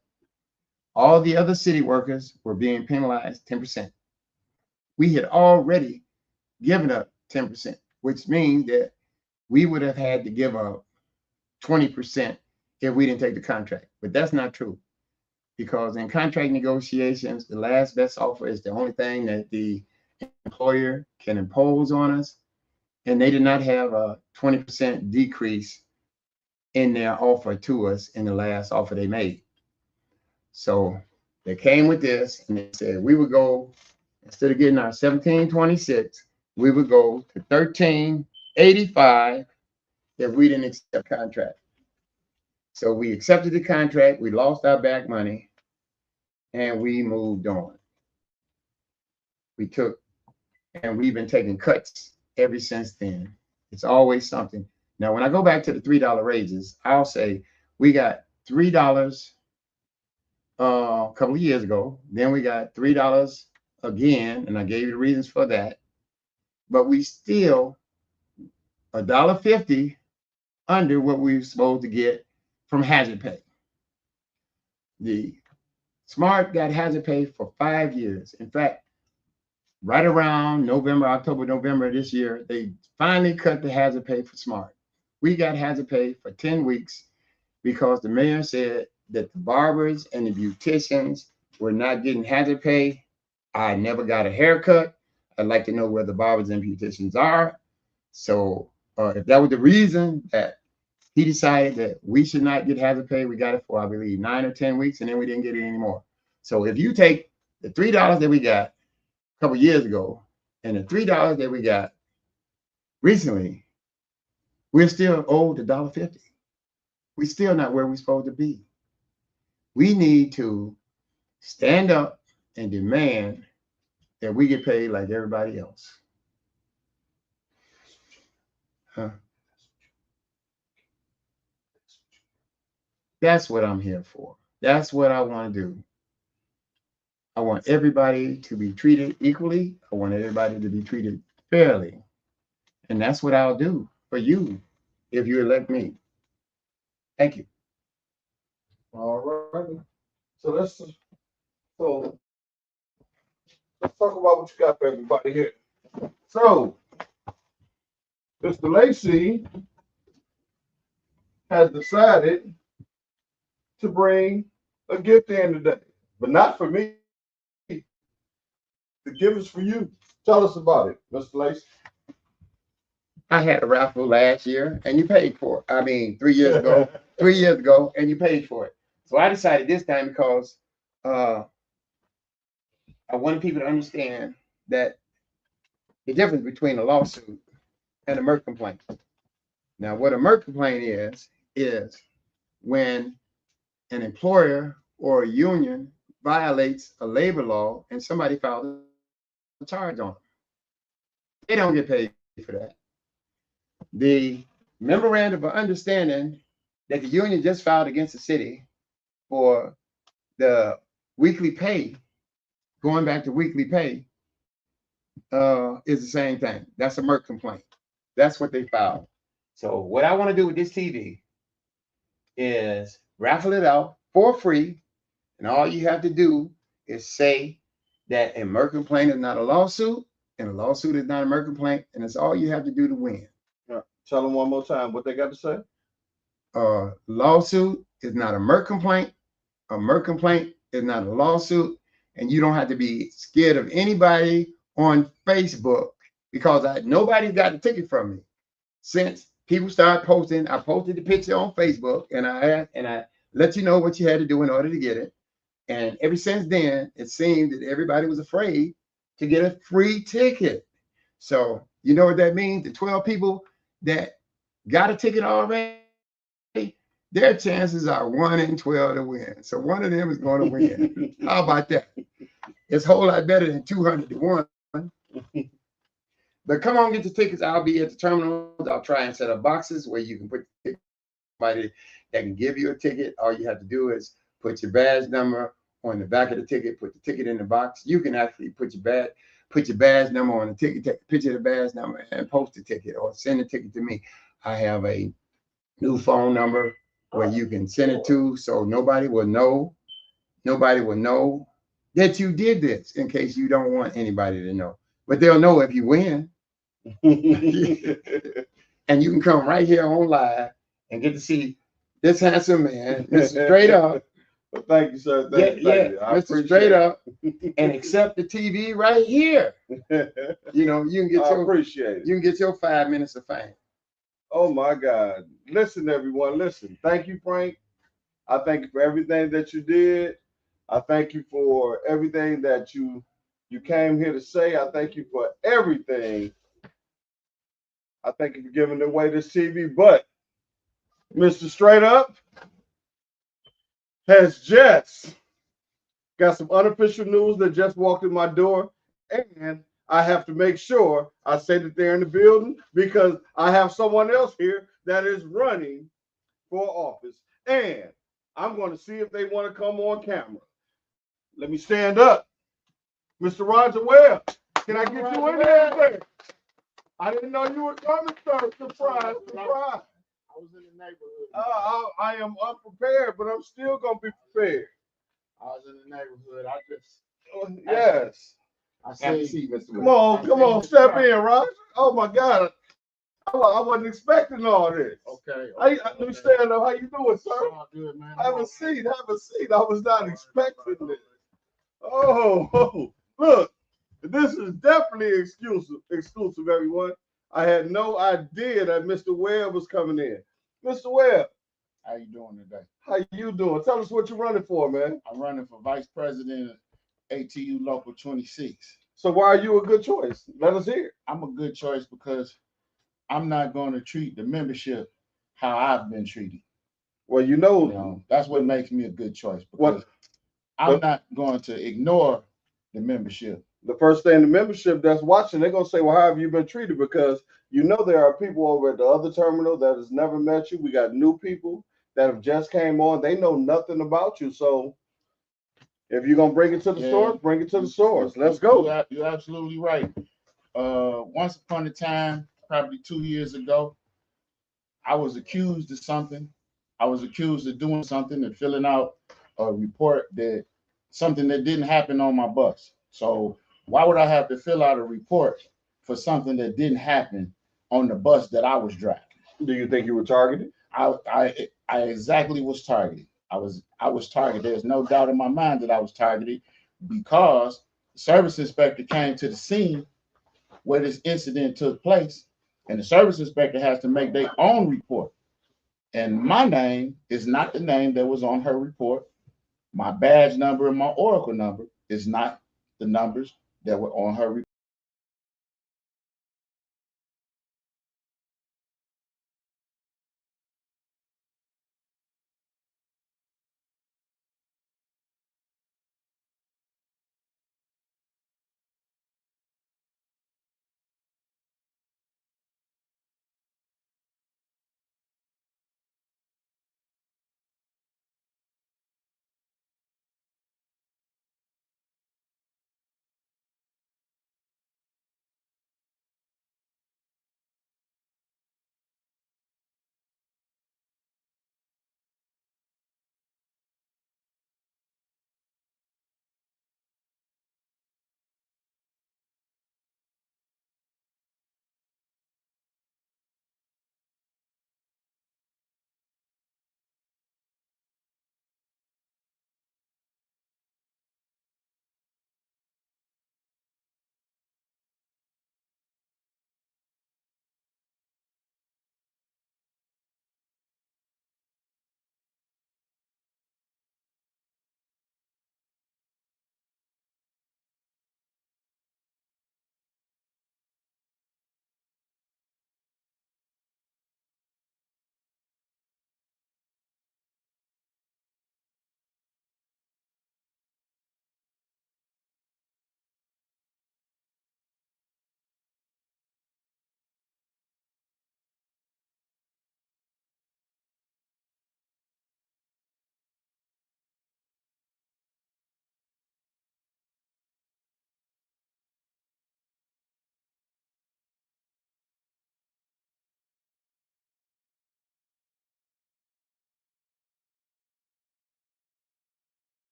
All the other city workers were being penalized 10%. We had already given up 10%, which means that we would have had to give up 20% if we didn't take the contract. But that's not true, because in contract negotiations, the last best offer is the only thing that the employer can impose on us. And they did not have a 20% decrease in their offer to us in the last offer they made. So they came with this and they said we would go, instead of getting our 1726, we would go to 1385 if we didn't accept contract. So we accepted the contract, we lost our back money, and we moved on. And we've been taking cuts ever since then. It's always something. Now, when I go back to the $3 raises, I'll say we got $3 a couple of years ago. Then we got $3 again, and I gave you the reasons for that. But we still $1.50 under what we were supposed to get from hazard pay. The Smart got hazard pay for 5 years. In fact, right around October, November this year, they finally cut the hazard pay for Smart. We got hazard pay for 10 weeks because the mayor said that the barbers and the beauticians were not getting hazard pay. I never got a haircut. I'd like to know where the barbers and beauticians are. So if that was the reason that he decided that we should not get hazard pay, we got it for, I believe, 9 or 10 weeks, and then we didn't get it anymore. So if you take the $3 that we got a couple years ago and the $3 that we got recently, we're still owed $1.50. We're still not where we're supposed to be. We need to stand up and demand that we get paid like everybody else. That's what I'm here for. That's what I want to do. I want everybody to be treated equally. I want everybody to be treated fairly. And that's what I'll do for you if you elect me. Thank you. All right. So let's talk about what you got for everybody here. So Mr. Lacey has decided to bring a gift in today, but not for me. The gift is for you. Tell us about it, Mr. Lacey. I had a raffle last year and you paid for it. I mean, 3 years ago, 3 years ago, and you paid for it. So I decided this time because I wanted people to understand that the difference between a lawsuit and a MERC complaint. Now, what a MERC complaint is when an employer or a union violates a labor law and somebody files a charge on them. They don't get paid for that. The memorandum of understanding that the union just filed against the city for the weekly pay, going back to weekly pay, is the same thing. That's a MERC complaint. That's what they filed. So what I want to do with this TV is raffle it out for free, and all you have to do is say that a MERC complaint is not a lawsuit, and a lawsuit is not a MERC complaint, and it's all you have to do to win. Tell them one more time what they got to say. Lawsuit is not a MERC complaint. A MERC complaint is not a lawsuit, and you don't have to be scared of anybody on Facebook because nobody's got a ticket from me. Since people started posting, I posted the picture on Facebook, and I let you know what you had to do in order to get it. And ever since then, it seemed that everybody was afraid to get a free ticket. So you know what that means? The 12 people that got a ticket already, their chances are 1 in 12 to win. So one of them is going to win. How about that? It's a whole lot better than 200 to 1. But come on, get the tickets. I'll be at the terminals. I'll try and set up boxes where you can put somebody that can give you a ticket. All you have to do is put your badge number on the back of the ticket, put the ticket in the box. You can actually put your badge number on the ticket, take a picture of the badge number and post the ticket or send the ticket to me. I have a new phone number where you can send it to, so nobody will know that you did this, in case you don't want anybody to know. But they'll know if you win. And you can come right here on live and get to see this handsome man, Mr. Straight Up. Well, thank you, sir. Thank you. Mr. Straight Up, and accept the TV right here. You know, you can get appreciate it. You can get your 5 minutes of fame. Oh my God. Listen, everyone, listen. Thank you, Frank. I thank you for everything that you did. I thank you for everything that you came here to say. I thank you for everything. I thank you for giving away this TV. But Mr. Straight Up has just got some unofficial news that just walked in my door. And I have to make sure I say that they're in the building because I have someone else here that is running for office. And I'm going to see if they want to come on camera. Let me stand up. Mr. Roger Webb, can I get you in there? I didn't know you were coming, sir. Surprise, surprise. I was in the neighborhood. I am unprepared, but I'm still going to be prepared. I was in the neighborhood. I just. Yes. I see. Come on, step in, Roger. Oh my God. I wasn't expecting all this. Okay. Let me stand up. How you doing, sir? All good, man. Have a seat. Have a seat. I was not expecting this. Oh, look. This is definitely exclusive, everyone. I had no idea that Mr. Webb was coming in. Mr. Webb. How you doing today? How you doing? Tell us what you're running for, man. I'm running for vice president of ATU Local 26. So why are you a good choice? Let us hear. I'm a good choice because I'm not going to treat the membership how I've been treated. Well, You know, that's what makes me a good choice because I'm not going to ignore the membership. The first thing the membership that's watching, they're going to say, well, how have you been treated? Because you know there are people over at the other terminal that has never met you. We got new people that have just came on. They know nothing about you. So if you're going to bring it to the source, bring it to the source. Let's go. You're absolutely right. Once upon a time, probably 2 years ago, I was accused of something. I was accused of doing something and filling out a report that something that didn't happen on my bus. So why would I have to fill out a report for something that didn't happen on the bus that I was driving? Do you think you were targeted? I exactly was targeted. I was targeted. There's no doubt in my mind that I was targeted because the service inspector came to the scene where this incident took place, and the service inspector has to make their own report. And my name is not the name that was on her report. My badge number and my Oracle number is not the numbers that were on her report.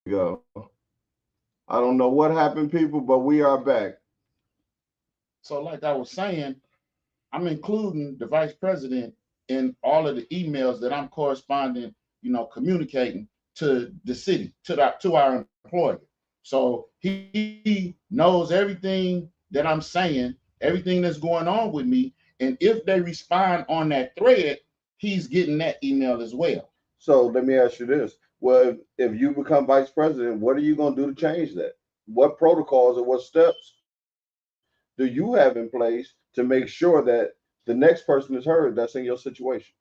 go. I don't know what happened, people, but we are back. So, like I was saying, I'm including the vice president in all of the emails that I'm corresponding, communicating to the city, to our employer. So he knows everything that I'm saying, everything that's going on with me. And if they respond on that thread, he's getting that email as well. So let me ask you this. Well, if you become vice president, what are you going to do to change that? What protocols or what steps do you have in place to make sure that the next person is heard that's in your situation?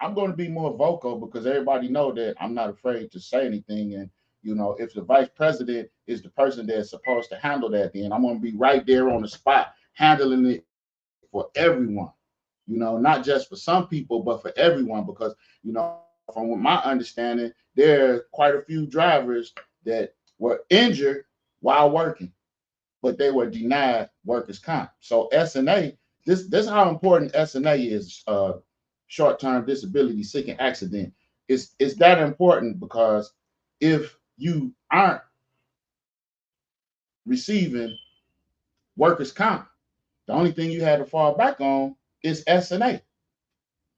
I'm going to be more vocal because everybody know that I'm not afraid to say anything. And if the vice president is the person that's supposed to handle that, then I'm going to be right there on the spot handling it for everyone. Not just for some people, but for everyone. Because from my understanding, there are quite a few drivers that were injured while working, but they were denied workers' comp. So SNA, this is how important SNA is. Short-term disability, sick, and accident. It's that important because if you aren't receiving workers' comp, the only thing you had to fall back on is SNA.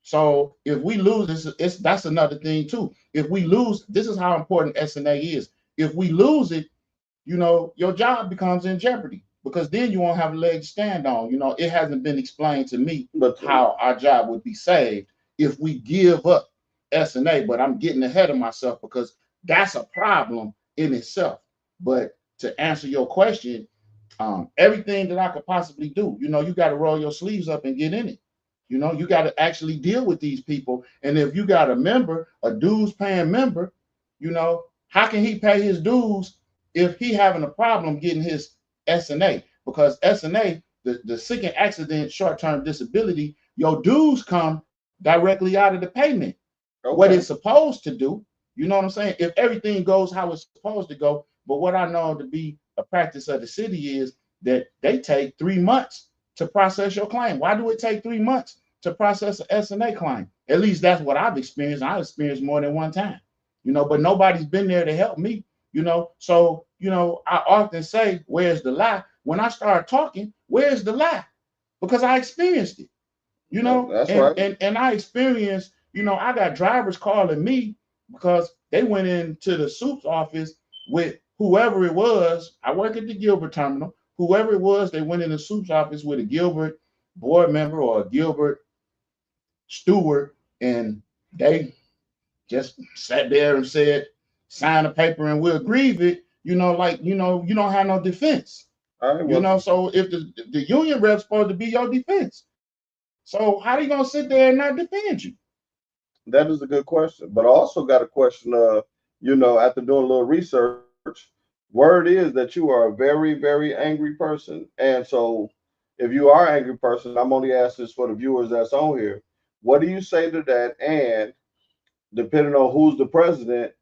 So if we lose this, that's another thing too. If we lose, this is how important SNA is. If we lose it, your job becomes in jeopardy because then you won't have a leg to stand on. It hasn't been explained to me how our job would be saved if we give up SNA, but I'm getting ahead of myself because that's a problem in itself. But to answer your question, everything that I could possibly do, you got to roll your sleeves up and get in it. You got to actually deal with these people. And if you got a member, a dues paying member, how can he pay his dues if he having a problem getting his SNA? Because SNA, the sick and accident short-term disability, your dues come directly out of the payment. Okay. What it's supposed to do, you know what I'm saying? If everything goes how it's supposed to go, but what I know to be a practice of the city is that they take 3 months to process your claim. Why do it take 3 months to process an SNA claim? At least that's what I've experienced. I've experienced more than one time, but nobody's been there to help me, So, I often say, where's the lie? When I start talking, where's the lie? Because I experienced it, That's and, right. and I experienced, I got drivers calling me because they went into the soup's office with whoever it was. I work at the Gilbert terminal. Whoever it was, they went in the soup's office with a Gilbert board member or a Gilbert steward, and they just sat there and said, sign a paper and we'll grieve it. You don't have no defense. All right, well, So if the union rep's supposed to be your defense, so how are you gonna sit there and not defend you? that is a good question. But I also got a question. After doing a little research, word is that you are a very, very angry person. And so, if you are an angry person, I'm only asking this for the viewers that's on here. What do you say to that? And depending on who's the president,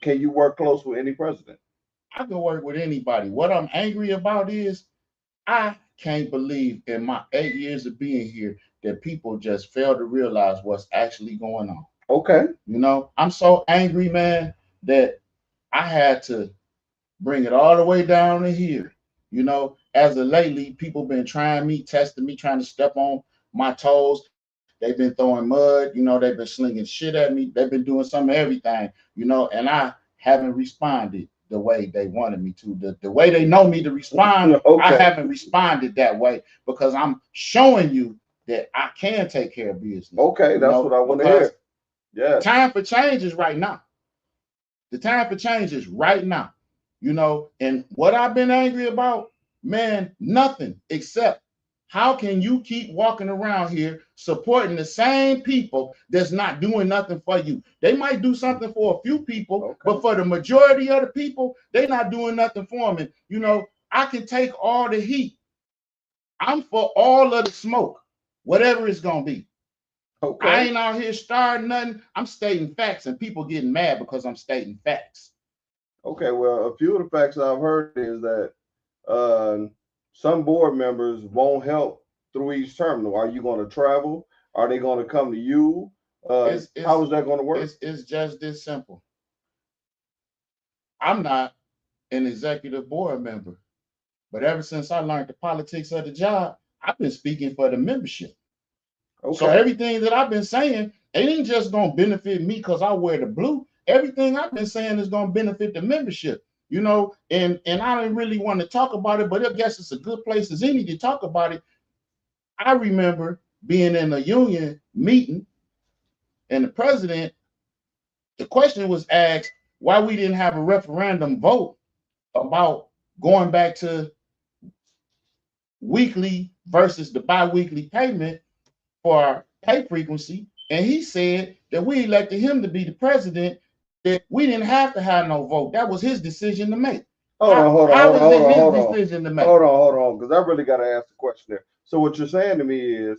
can you work close with any president? I can work with anybody. What I'm angry about is I can't believe in my 8 years of being here that people just fail to realize what's actually going on. Okay. I'm so angry, man, that I had to bring it all the way down to here. As of lately, people been trying me, testing me, trying to step on my toes. They've been throwing mud, they've been slinging shit at me. They've been doing some of everything, and I haven't responded the way they wanted me to. The way they know me to respond, okay. I haven't responded that way because I'm showing you that I can take care of business. Okay, that's what I want to hear. Yeah. Time for change is right now. The time for change is right now. And what I've been angry about, man, nothing except how can you keep walking around here supporting the same people that's not doing nothing for you? They might do something for a few people, okay, but for the majority of the people, they're not doing nothing for them. And, I can take all the heat. I'm for all of the smoke, whatever it's going to be. Okay. I ain't out here starting nothing. I'm stating facts, and people getting mad because I'm stating facts. Okay, well, a few of the facts I've heard is that some board members won't help through each terminal. Are you going to travel? Are they going to come to you? How is that going to work? It's just this simple. I'm not an executive board member, but ever since I learned the politics of the job, I've been speaking for the membership. Okay. So everything that I've been saying, it ain't just gonna benefit me because I wear the blue. Everything I've been saying is gonna benefit the membership, you know. And I don't really want to talk about it, but I guess it's a good place as any to talk about it. I remember being in a union meeting, and the president, the question was asked why we didn't have a referendum vote about going back to weekly versus the bi-weekly payment for our pay frequency. And he said that we elected him to be the president, that we didn't have to have no vote. That was his decision to make. Hold on, How is it his decision to make? Hold on, because I really got to ask the question there. So what you're saying to me is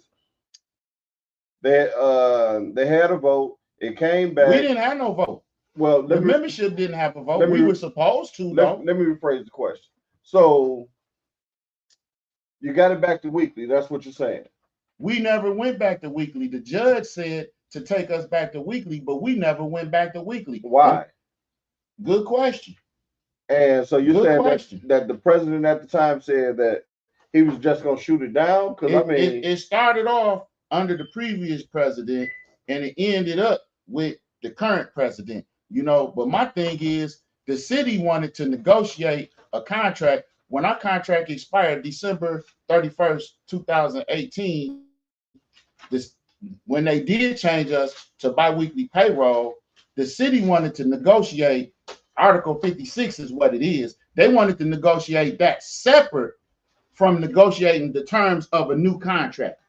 that they had a vote, it came back. We didn't have no vote. Well, the membership didn't have a vote. We were supposed to, though. Let me rephrase the question. So you got it back to weekly. That's what you're saying. We never went back to weekly. The judge said to take us back to weekly, but we never went back to weekly. Why? Good question. And so you said that the president at the time said that he was just going to shoot it down? Because I mean, it started off under the previous president and it ended up with the current president, you know. But my thing is, the city wanted to negotiate a contract. When our contract expired December 31st, 2018, when they did change us to biweekly payroll, the city wanted to negotiate. Article 56 is what it is. They wanted to negotiate that separate from negotiating the terms of a new contract.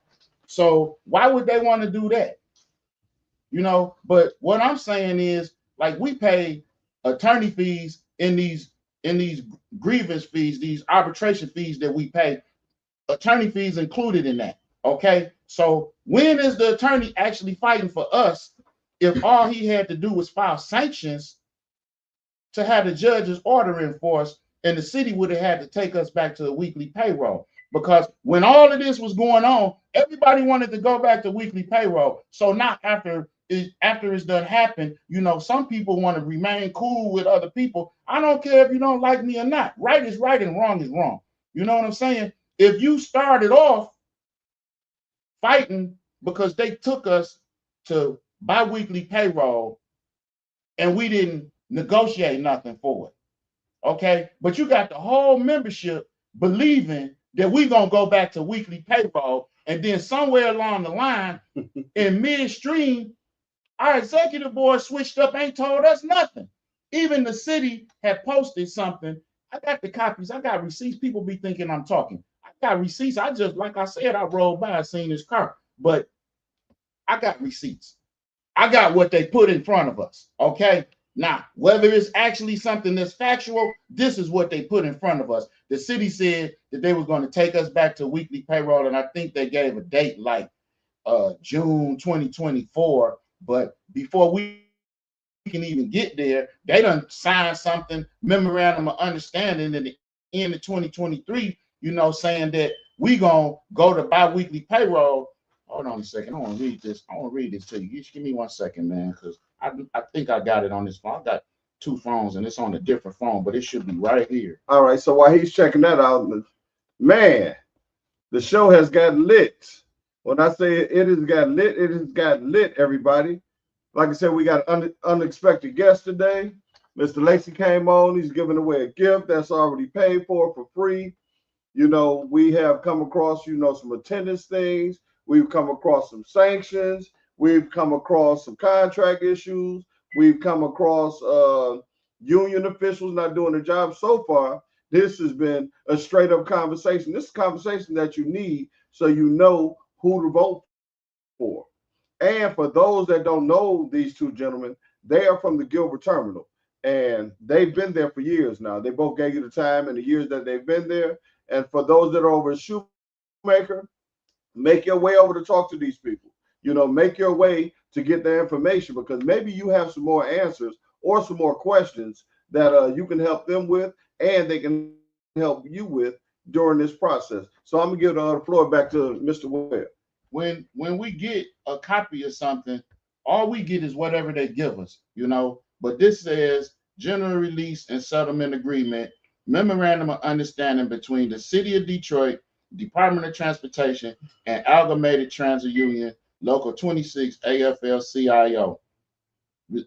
So why would they want to do that? You know, but what I'm saying is, like, we pay attorney fees in these grievance fees, these arbitration fees that we pay, attorney fees included in that. Okay, so when is the attorney actually fighting for us if all he had to do was file sanctions to have the judge's order enforced, and the city would have had to take us back to the weekly payroll? Because when all of this was going on, everybody wanted to go back to weekly payroll. So not after it's done happened, you know, some people want to remain cool with other people. I don't care if you don't like me or not. Right is right and wrong is wrong. You know what I'm saying? If you started off fighting because they took us to bi-weekly payroll and we didn't negotiate nothing for it, okay? But you got the whole membership believing that we're going to go back to weekly payroll, and then somewhere along the line, in midstream, our executive board switched up, ain't told us nothing. Even the city had posted something. I got the copies. I got receipts. People be thinking I'm talking. I got receipts. I just, like I said, I rolled by, I seen this car, but I got receipts. I got what they put in front of us, okay? Now, whether it's actually something that's factual, this is what they put in front of us. The city said that they were going to take us back to weekly payroll, and I think they gave a date like June 2024. But before we can even get there, they done signed something, memorandum of understanding at the end of 2023, you know, saying that we gonna go to bi-weekly payroll. Hold on a second. I want to read this. I want to read this to you. Just give me 1 second, man, because I think I got it on this phone. I got two phones and it's on a different phone, but it should be right here. All right. So while he's checking that out, man, the show has got lit. When I say it has got lit, it has got lit, everybody. Like I said, we got an unexpected guest today. Mr. Lacey came on. He's giving away a gift that's already paid for free. You know, we have come across, you know, some attendance things. We've come across some sanctions. We've come across some contract issues. We've come across union officials not doing their job. So far, this has been a straight up conversation. This is a conversation that you need so you know who to vote for. And for those that don't know these two gentlemen, they are from the Gilbert Terminal. And they've been there for years now. They both gave you the time and the years that they've been there. And for those that are over at Shoemaker, make your way over to talk to these people. You know, make your way to get their information, because maybe you have some more answers or some more questions that you can help them with, and they can help you with during this process. So I'm gonna give the floor back to Mr. Webb. When we get a copy of something, all we get is whatever they give us, you know. But this says general release and settlement agreement, memorandum of understanding between the City of Detroit, Department of Transportation, and Amalgamated Transit Union, Local 26 AFL-CIO.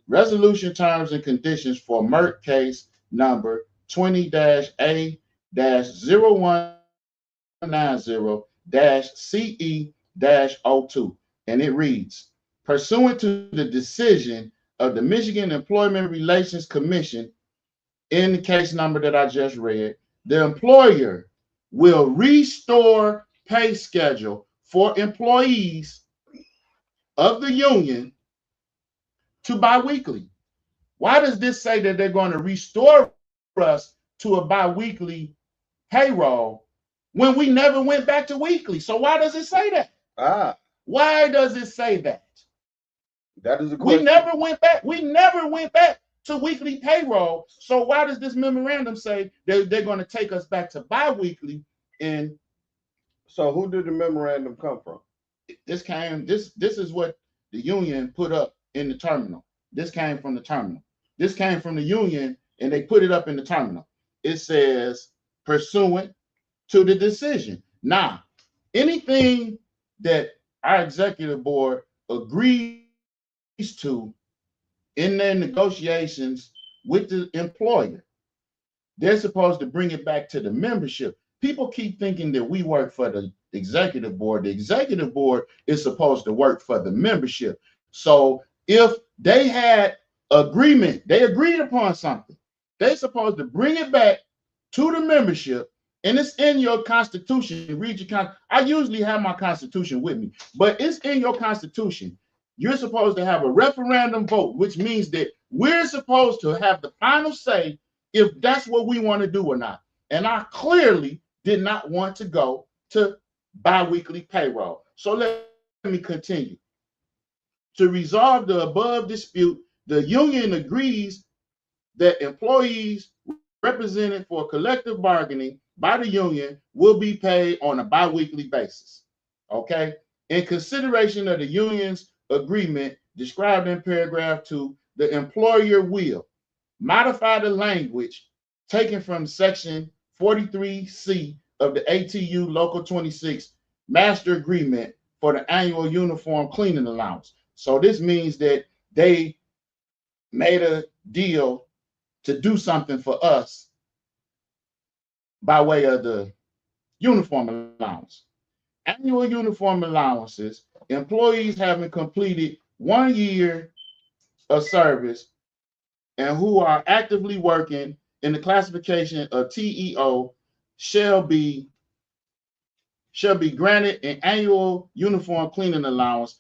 Resolution terms and conditions for MERC case number 20-A-0190-CE-02. And it reads, pursuant to the decision of the Michigan Employment Relations Commission in the case number that I just read, the employer will restore pay schedule for employees of the union to biweekly. Why does this say that they're going to restore us to a biweekly payroll when we never went back to weekly? So why does it say that? Why does it say that? That is a question. We never went back. We never went back to weekly payroll. So why does this memorandum say they're going to take us back to biweekly? And so who did the memorandum come from? This is what the union put up in the terminal. This came from the terminal. This came from the union, and they put it up in the terminal. It says pursuant to the decision. Now, anything that our executive board agrees to in their negotiations with the employer, they're supposed to bring it back to the membership. People keep thinking that we work for the executive board. The executive board is supposed to work for the membership. So if they had agreement, they agreed upon something, they're supposed to bring it back to the membership, and it's in your constitution. Read your constitution. I usually have my constitution with me, but it's in your constitution. You're supposed to have a referendum vote, which means that we're supposed to have the final say if that's what we want to do or not. And I clearly did not want to go to biweekly payroll. So let me continue. To resolve the above dispute, the union agrees that employees represented for collective bargaining by the union will be paid on a biweekly basis. Okay? In consideration of the union's agreement described in paragraph 2, the employer will modify the language taken from section 43C of the ATU Local 26 Master Agreement for the annual uniform cleaning allowance. So this means that they made a deal to do something for us by way of the uniform allowance. Annual uniform allowances, employees having completed 1 year of service and who are actively working in the classification of TEO shall be granted an annual uniform cleaning allowance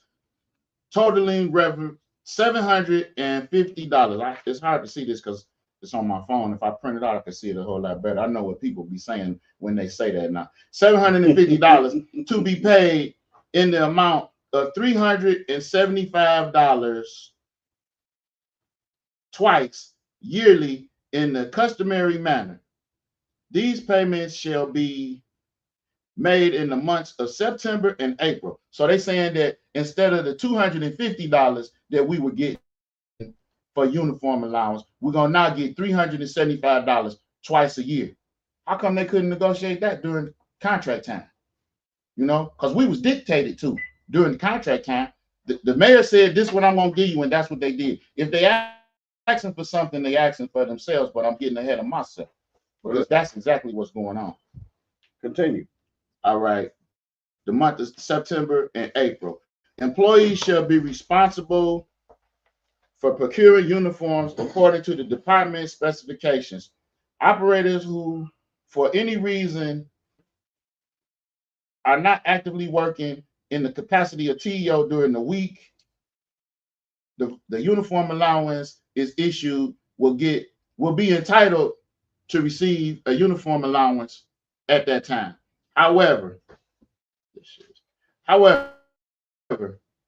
totaling $750. It's hard to see this because it's on my phone. If I print it out, I can see it a whole lot better. I know what people be saying when they say that now. $750 to be paid in the amount of $375 twice yearly in the customary manner. These payments shall be made in the months of September and April. So they're saying that instead of the $250 that we would get for uniform allowance, we're going to now get $375 twice a year. How come they couldn't negotiate that during contract time? You know, because we was dictated to during the contract time. The mayor said, this is what I'm going to give you, and that's what they did. If they asking for something, they asking for themselves, but I'm getting ahead of myself. Because that's exactly what's going on. Continue. All right. The month of September and April. Employees shall be responsible for procuring uniforms according to the department specifications. Operators who, for any reason, are not actively working in the capacity of TEO during the week, the uniform allowance is issued, will be entitled to receive a uniform allowance at that time. However,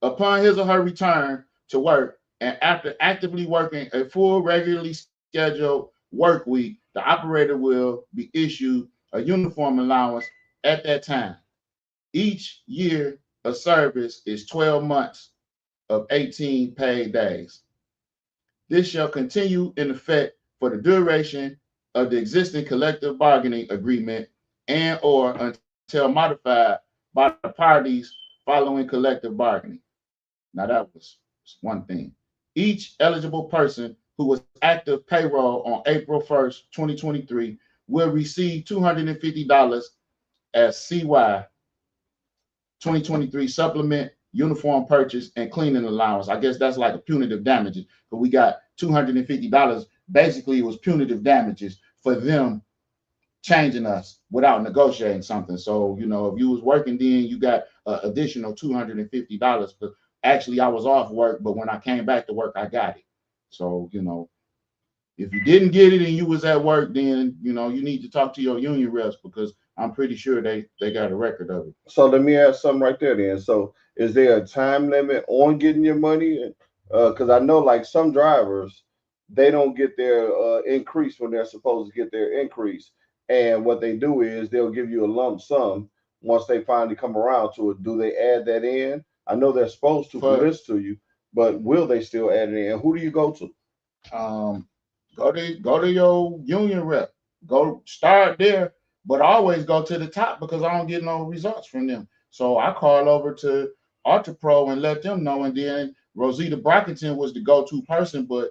upon his or her return to work and after actively working a full regularly scheduled work week, the operator will be issued a uniform allowance at that time. Each year of service is 12 months of 18 paid days. This shall continue in effect for the duration of the existing collective bargaining agreement and or until modified by the parties following collective bargaining. Now that was one thing. Each eligible person who was active payroll on April 1st, 2023 will receive $250 as CY 2023 supplement, uniform purchase, and cleaning allowance. I guess that's like a punitive damages, but we got $250. Basically, it was punitive damages for them changing us without negotiating something. So, you know, if you was working, then you got additional $250. But actually, I was off work, but when I came back to work, I got it. So, you know, if you didn't get it and you was at work, then, you know, you need to talk to your union reps, because I'm pretty sure they got a record of it. So let me ask something right there then. So is there a time limit on getting your money? Because I know like some drivers, they don't get their increase when they're supposed to get their increase. And what they do is they'll give you a lump sum once they finally come around to it. Do they add that in? I know they're supposed to convince to you, but will they still add it in? Who do you go to? Go to your union rep. Go start there, but always go to the top, because I don't get no results from them. So I call over to UltraPro and let them know. And then Rosita Brockington was the go-to person, but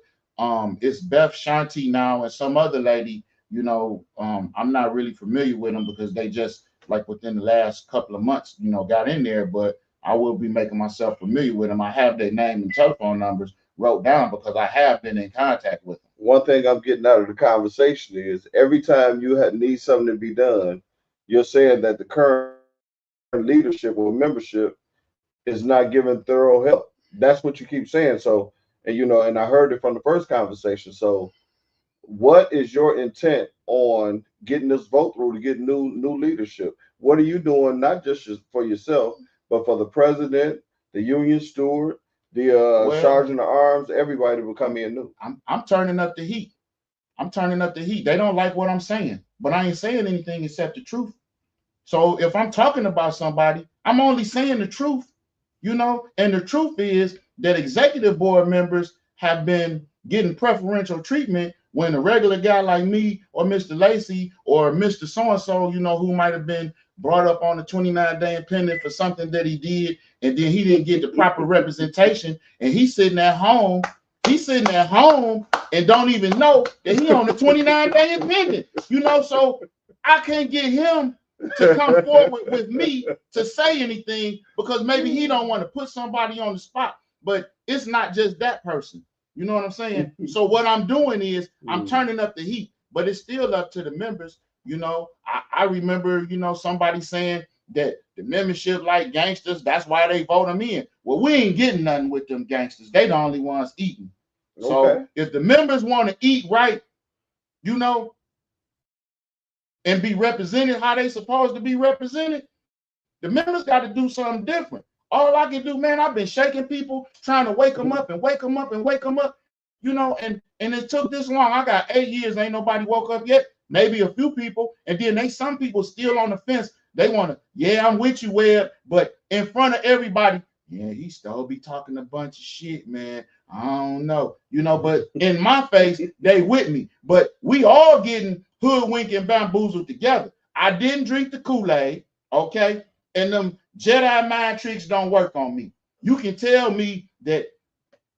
it's Beth Shanti now and some other lady. You know, I'm not really familiar with them because they just like within the last couple of months, you know, got in there. But I will be making myself familiar with them. I have their name and telephone numbers wrote down because I have been in contact with them. One thing I'm getting out of the conversation is every time you need something to be done, you're saying that the current leadership or membership is not giving thorough help. That's what you keep saying. So, and you know, and I heard it from the first conversation. So, what is your intent on getting this vote through to get new leadership? What are you doing, not just for yourself, but for the president, the union steward, the sergeant of arms, everybody will come in new? I'm turning up the heat. I'm turning up the heat. They don't like what I'm saying, but I ain't saying anything except the truth. So if I'm talking about somebody, I'm only saying the truth, you know, and the truth is that executive board members have been getting preferential treatment when a regular guy like me or Mr. Lacey or Mr. So-and-so, you know, who might have been brought up on a 29-day impediment for something that he did, and then he didn't get the proper representation, and he's sitting at home and don't even know that he on a 29-day impediment, you know, so I can't get him to come forward with me to say anything because maybe he don't want to put somebody on the spot. But it's not just that person. You know what I'm saying? So what I'm doing is I'm turning up the heat, but it's still up to the members. You know, I remember, you know, somebody saying that the membership like gangsters, that's why they vote them in. Well, we ain't getting nothing with them gangsters. They the only ones eating. So if the members want to eat right, you know, and be represented how they supposed to be represented, the members got to do something different. All I can do, man, I've been shaking people, trying to wake them up and wake them up and wake them up, you know, and it took this long. I got 8 years, ain't nobody woke up yet. Maybe a few people, and then some people still on the fence. They want to, yeah, I'm with you, Webb, but in front of everybody, yeah, he still be talking a bunch of shit, man. I don't know, you know, but in my face, they with me. But we all getting hoodwinked and bamboozled together. I didn't drink the Kool-Aid, okay? And them Jedi mind tricks don't work on me. You can tell me that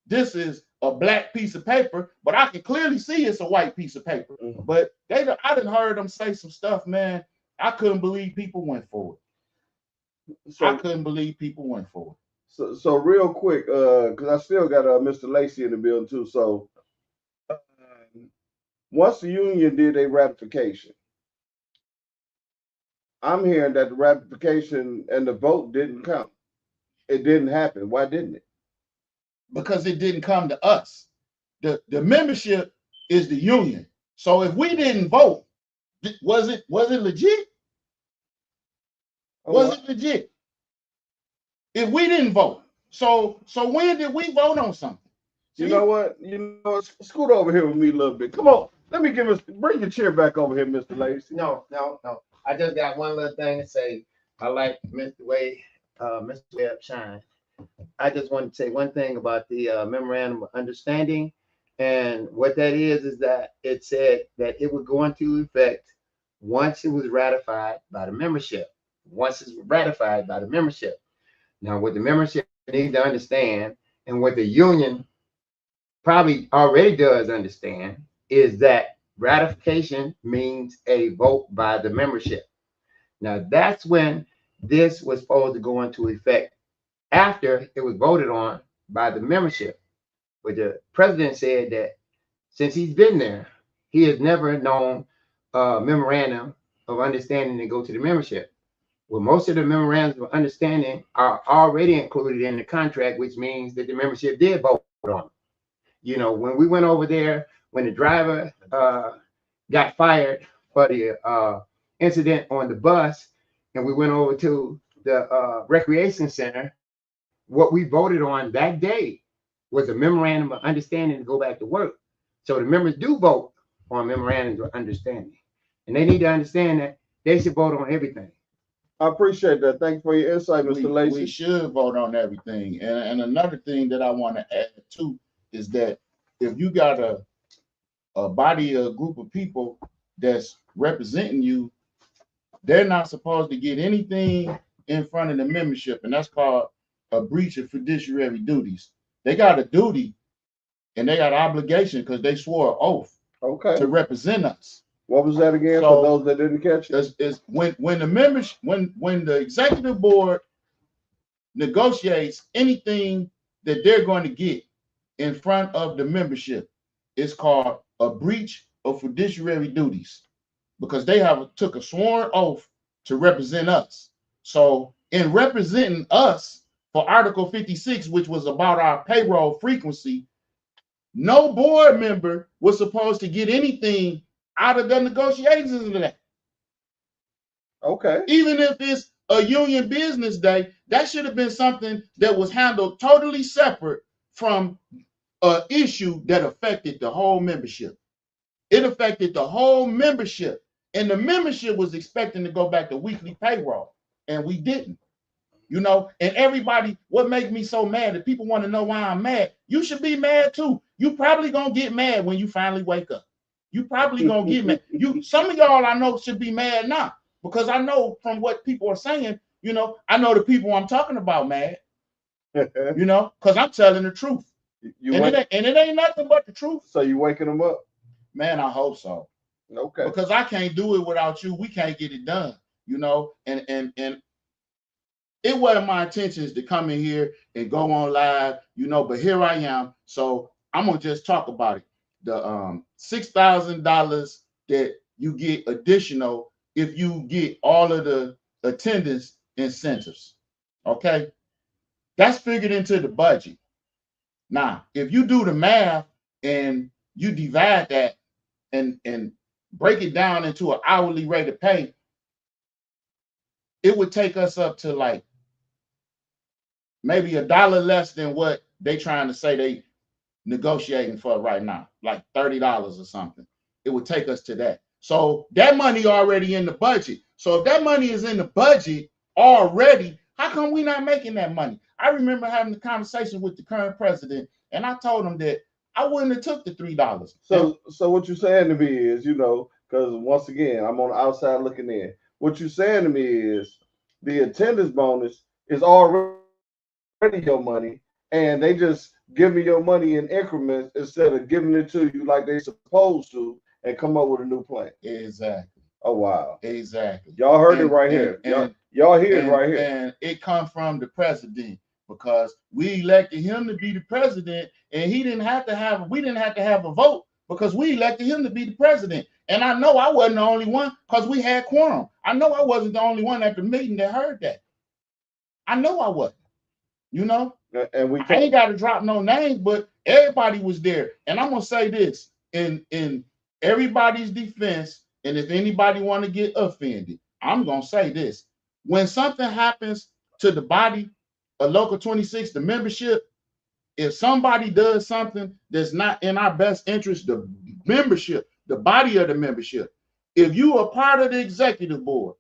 this is a black piece of paper, but I can clearly see it's a white piece of paper. But I done heard them say some stuff, man. I couldn't believe people went for it. So I couldn't believe people went for it. So real quick, because I still got Mr. Lacey in the building too. So once the union did a ratification, I'm hearing that the ratification and the vote didn't come. It didn't happen. Why didn't it? Because it didn't come to us. The membership is the union. So if we didn't vote, was it legit? Was it legit? If we didn't vote, so when did we vote on something? You know what? Scoot over here with me a little bit. Come on. Let me bring your chair back over here, Mr. Lacey. No. I just got one little thing to say. I like Mr. Webb shine. I just want to say one thing about the memorandum of understanding, And what that is that it said that it would go into effect once it was ratified by the membership. Once it's ratified by the membership. Now, what the membership needs to understand, and what the union probably already does understand, is that ratification means a vote by the membership. Now, that's when this was supposed to go into effect after it was voted on by the membership. But the president said that since he's been there, he has never known a memorandum of understanding to go to the membership. Well, most of the memorandums of understanding are already included in the contract, which means that the membership did vote on it. You know, when we went over there, when the driver got fired for the incident on the bus, and we went over to the recreation center, what we voted on that day was a memorandum of understanding to go back to work. So the members do vote on memorandums of understanding, and they need to understand that they should vote on everything. I appreciate that. Thank you for your insight, Mr. We Lacey. should vote on everything. And another thing that I want to add too is that if you got a body, a group of people that's representing you, they're not supposed to get anything in front of the membership, and that's called a breach of fiduciary duties. They got a duty and they got an obligation because they swore an oath to represent us. What was that again, for those that didn't catch it? Is when the members, when the executive board negotiates anything that they're going to get in front of the membership, it's called a breach of fiduciary duties, because they took a sworn oath to represent us. So in representing us for Article 56, which was about our payroll frequency, no board member was supposed to get anything out of the negotiations of that. Okay. Even if it's a union business day, that should have been something that was handled totally separate from an issue that affected the whole membership. It affected the whole membership, and the membership was expecting to go back to weekly payroll, and we didn't. You know, and everybody, what makes me so mad that people want to know why I'm mad. You should be mad too. You probably gonna get mad when you finally wake up. You probably gonna get mad. Some of y'all I know should be mad now, because I know from what people are saying, you know, I know the people I'm talking about mad, you know, because I'm telling the truth. And it ain't nothing but the truth. So you waking them up? Man, I hope so. Okay. Because I can't do it without you. We can't get it done, you know, and it wasn't my intentions to come in here and go on live, you know, but here I am. So I'm gonna just talk about it. The $6,000 that you get additional if you get all of the attendance incentives. Okay, that's figured into the budget. Now, if you do the math and you divide that and break it down into an hourly rate of pay, it would take us up to like maybe $1 less than what they trying to say they negotiating for right now, like $30 or something. It would take us to that. So that money already in the budget. So if that money is in the budget already, how come we not making that money? I remember having a conversation with the current president, and I told him that I wouldn't have took the $3. So what you're saying to me is, you know, because once again, I'm on the outside looking in. What you're saying to me is the attendance bonus is already your money, and they just give me your money in increments instead of giving it to you like they're supposed to and come up with a new plan. Exactly. Oh, wow. Exactly. Y'all heard it right here. Y'all hear it right here. And it comes from the president, because we elected him to be the president, and we didn't have to have a vote because we elected him to be the president. And I know I wasn't the only one, because we had quorum. I know I wasn't the only one at the meeting that heard that. I know I wasn't. You know, and I ain't got to drop no names, but everybody was there. And I'm gonna say this in everybody's defense, and if anybody want to get offended, I'm gonna say this: when something happens to the body, a local 26, the membership, if somebody does something that's not in our best interest, the membership, the body of the membership, if you are part of the executive board,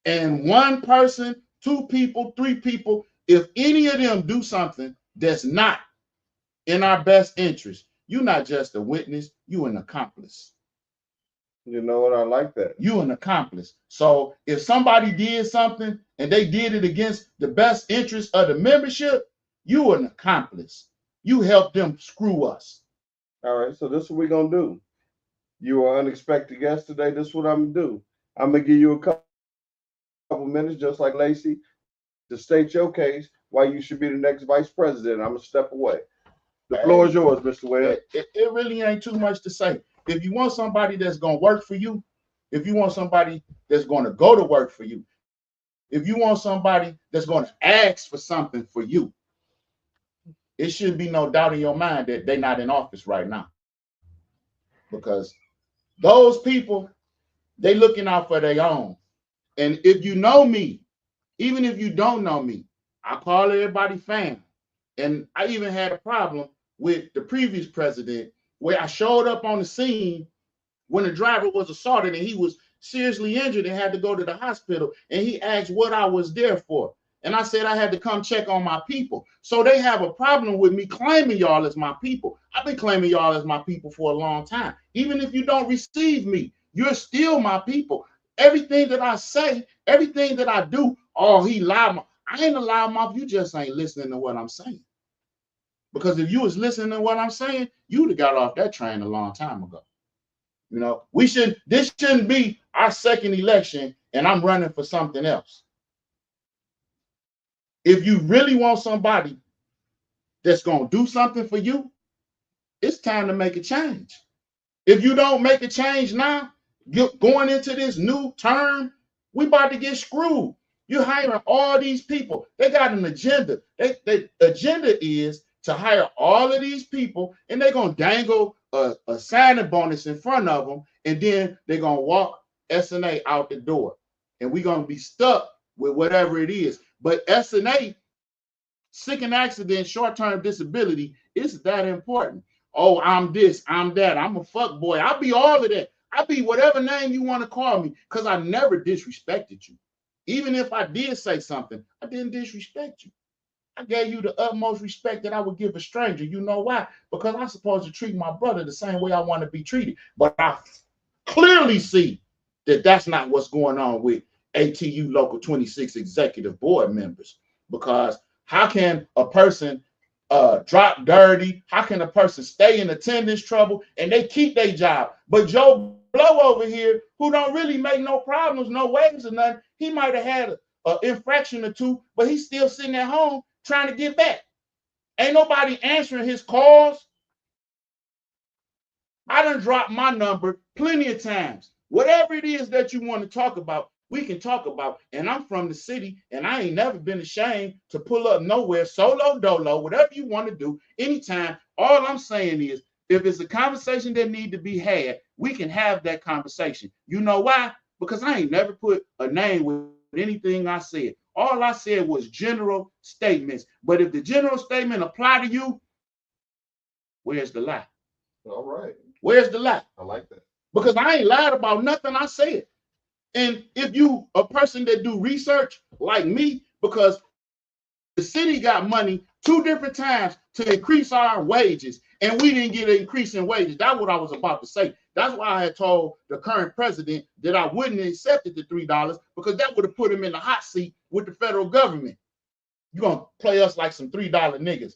and one person, 2 people, 3 people, if any of them do something that's not in our best interest, You're not just a witness, you an accomplice. You know what? I like that. You an accomplice. So if somebody did something and they did it against the best interest of the membership, you an accomplice. You helped them screw us. All right, so this is what we're gonna do. You are unexpected guest today. This is what I'm gonna do. I'm gonna give you a couple minutes, just like Lacey, to state your case why you should be the next vice president. I'm gonna step away. The floor is yours, Mr. Webb. It really ain't too much to say. If you want somebody that's gonna work for you, if you want somebody that's gonna go to work for you, if you want somebody that's gonna ask for something for you, it shouldn't be no doubt in your mind that they're not in office right now. Because those people, they looking out for their own. And if you know me, even if you don't know me, I call everybody fam. And I even had a problem with the previous president where I showed up on the scene when the driver was assaulted and he was seriously injured and had to go to the hospital. And he asked what I was there for. And I said I had to come check on my people. So they have a problem with me claiming y'all as my people. I've been claiming y'all as my people for a long time. Even if you don't receive me, you're still my people. Everything that I say, everything that I do, oh, he lied. I ain't a loudmouth. You just ain't listening to what I'm saying. Because if you was listening to what I'm saying, you'd have got off that train a long time ago. You know, this shouldn't be our second election and I'm running for something else. If you really want somebody that's going to do something for you, it's time to make a change. If you don't make a change now, going into this new term, we about to get screwed. You're hiring all these people. They got an agenda. The agenda is to hire all of these people, and they're going to dangle a signing bonus in front of them, and then they're going to walk SNA out the door. And we're going to be stuck with whatever it is. But SNA, sick and accident, short-term disability, is that important. Oh, I'm this, I'm that, I'm a fuck boy. I'll be all of that. I'll be whatever name you want to call me, because I never disrespected you. Even if I did say something, I didn't disrespect you. I gave you the utmost respect that I would give a stranger. You know why? Because I'm supposed to treat my brother the same way I want to be treated. But I clearly see that that's not what's going on with ATU Local 26 executive board members. Because how can a person drop dirty? How can a person stay in attendance trouble and they keep their job? But Joe Blow over here, who don't really make no problems, no waves or nothing, he might have had an infraction or two, but he's still sitting at home trying to get back. Ain't nobody answering his calls. I done dropped my number plenty of times. Whatever it is that you want to talk about, we can talk about. And I'm from the city, and I ain't never been ashamed to pull up nowhere, solo, dolo, whatever you want to do, anytime. All I'm saying is, if it's a conversation that need to be had, we can have that conversation. You know why? Because I ain't never put a name with anything I said. All I said was general statements. But if the general statement apply to you, where's the lie? All right. Where's the lie? I like that. Because I ain't lied about nothing I said. And if you a person that do research like me, because the city got money 2 different times to increase our wages, and we didn't get an increase in wages. That's what I was about to say. That's why I had told the current president that I wouldn't have accepted the $3, because that would have put him in the hot seat with the federal government. You're going to play us like some $3 niggas.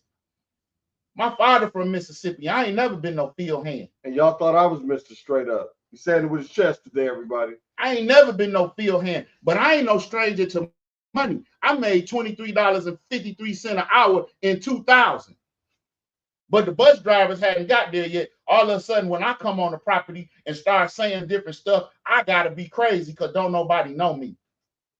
My father from Mississippi. I ain't never been no field hand. And y'all thought I was Mr. Straight Up. He said it with his chest today, everybody. I ain't never been no field hand, but I ain't no stranger to money. I made $23.53 an hour in 2000. But the bus drivers hadn't got there yet. All of a sudden, when I come on the property and start saying different stuff, I got to be crazy because don't nobody know me.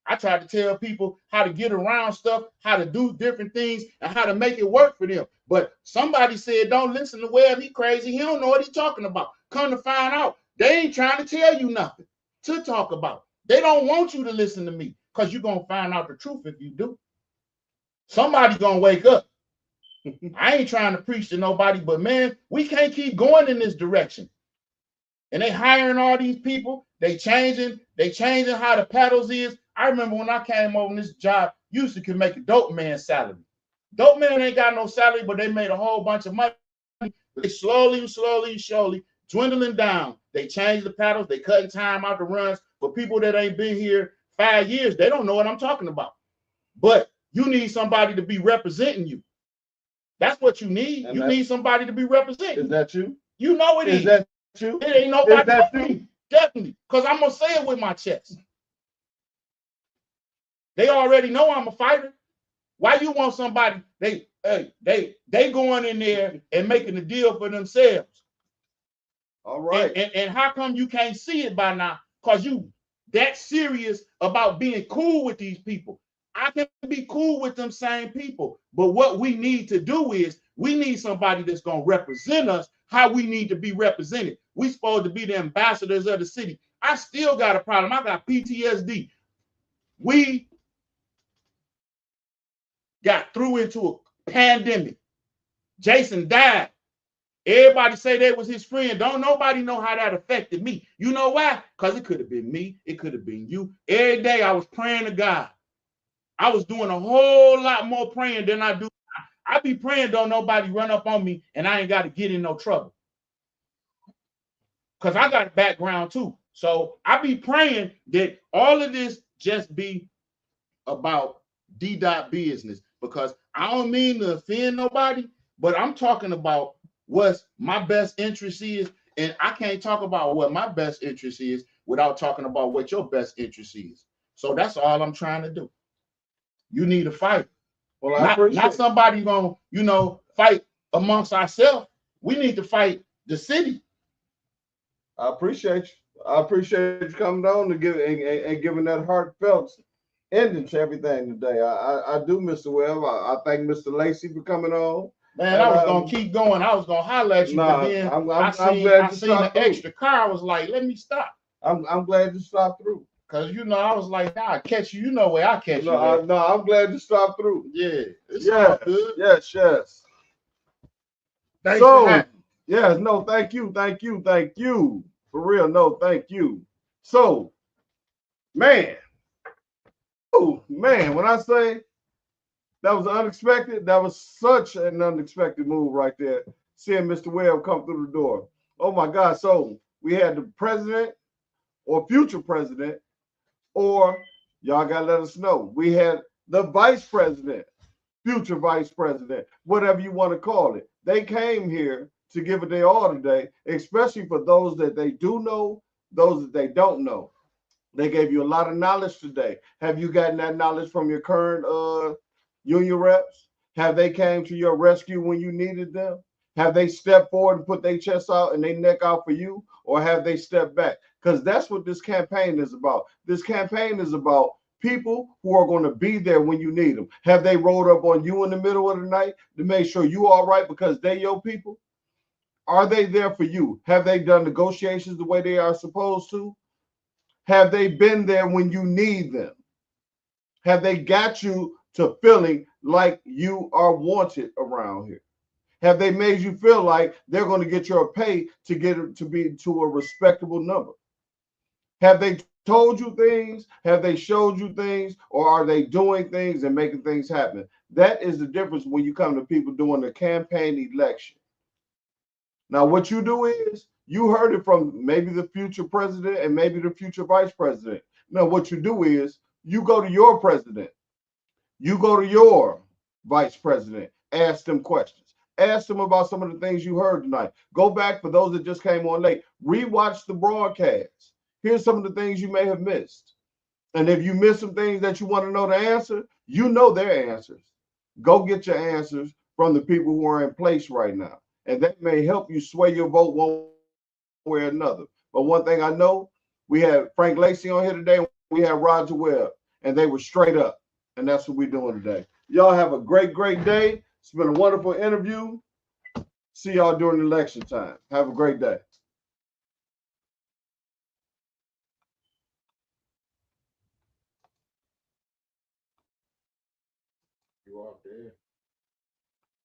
I tried to tell people how to get around stuff, how to do different things, and how to make it work for them. But somebody said, don't listen to Webb, he crazy. He don't know what he's talking about. Come to find out, they ain't trying to tell you nothing to talk about. They don't want you to listen to me because you're going to find out the truth if you do. Somebody's going to wake up. I ain't trying to preach to nobody, but man, we can't keep going in this direction. And they hiring all these people. They changing how the paddles is. I remember when I came over this job, used to make a dope man salary. Dope man ain't got no salary, but they made a whole bunch of money They slowly dwindling down. They change the paddles. They cutting time out the runs. For people that ain't been here 5 years, they don't know what I'm talking about. But you need somebody to be representing you. That's what you need. And you need somebody to be representing. Is that you? You know it is. Is that you? It ain't nobody. Is that you? Definitely. Because I'm going to say it with my chest. They already know I'm a fighter. Why you want somebody, they going in there and making a deal for themselves. All right. And how come you can't see it by now? Because you that serious about being cool with these people. I can be cool with them same people. But what we need to do is we need somebody that's going to represent us how we need to be represented. We supposed to be the ambassadors of the city. I still got a problem. I got PTSD. We got through into a pandemic. Jason died. Everybody say that was his friend. Don't nobody know how that affected me. You know why? Because it could have been me. It could have been you. Every day I was praying to God. I was doing a whole lot more praying than I do now. I be praying, don't nobody run up on me and I ain't got to get in no trouble. Because I got a background too. So I be praying that all of this just be about Ddot business. Because I don't mean to offend nobody, but I'm talking about what my best interest is. And I can't talk about what my best interest is without talking about what your best interest is. So that's all I'm trying to do. You need a fight. Well, not somebody gonna, fight amongst ourselves. We need to fight the city. I appreciate you. I appreciate you coming on and giving that heartfelt ending to everything today. I do, Mr. Webb. I thank Mr. Lacey for coming on. Man, and I was gonna keep going. I was gonna holler at you, but then I seen an extra car. I was like, let me stop. I'm glad you stopped through. Cause I was like, nah, I catch you. You know where I catch you. No, I'm glad you stopped through. Yeah, it's all good. Yes. Thanks for having me. Yes, no, thank you. For real, no, thank you. So, man, when I say that was unexpected, that was such an unexpected move right there. Seeing Mr. Webb come through the door. Oh my God. So we had the president or future president, or y'all gotta let us know. We had the vice president, future vice president, whatever you want to call it. They came here to give it their all today, especially for those that they do know, those that they don't know. They gave you a lot of knowledge today. Have you gotten that knowledge from your current union reps? Have they came to your rescue when you needed them? Have they stepped forward and put their chest out and their neck out for you? Or have they stepped back? Because that's what this campaign is about. This campaign is about people who are going to be there when you need them. Have they rolled up on you in the middle of the night to make sure you all right because they your people? Are they there for you? Have they done negotiations the way they are supposed to? Have they been there when you need them? Have they got you to feeling like you are wanted around here? Have they made you feel like they're going to get your pay to get it to be to a respectable number? Have they told you things? Have they showed you things? Or are they doing things and making things happen? That is the difference when you come to people doing the campaign election. Now, what you do is you heard it from maybe the future president and maybe the future vice president. Now, what you do is you go to your president, you go to your vice president, ask them questions. Ask them about some of the things you heard tonight. Go back for those that just came on late. Rewatch the broadcast. Here's some of the things you may have missed. And if you miss some things that you want to know the answer, you know their answers. Go get your answers from the people who are in place right now. And that may help you sway your vote one way or another. But one thing I know, we had Frank Lacey on here today, and we had Roger Webb, and they were straight up. And that's what we're doing today. Y'all have a great day. It's been a wonderful interview. See y'all during election time. Have a great day. You off there?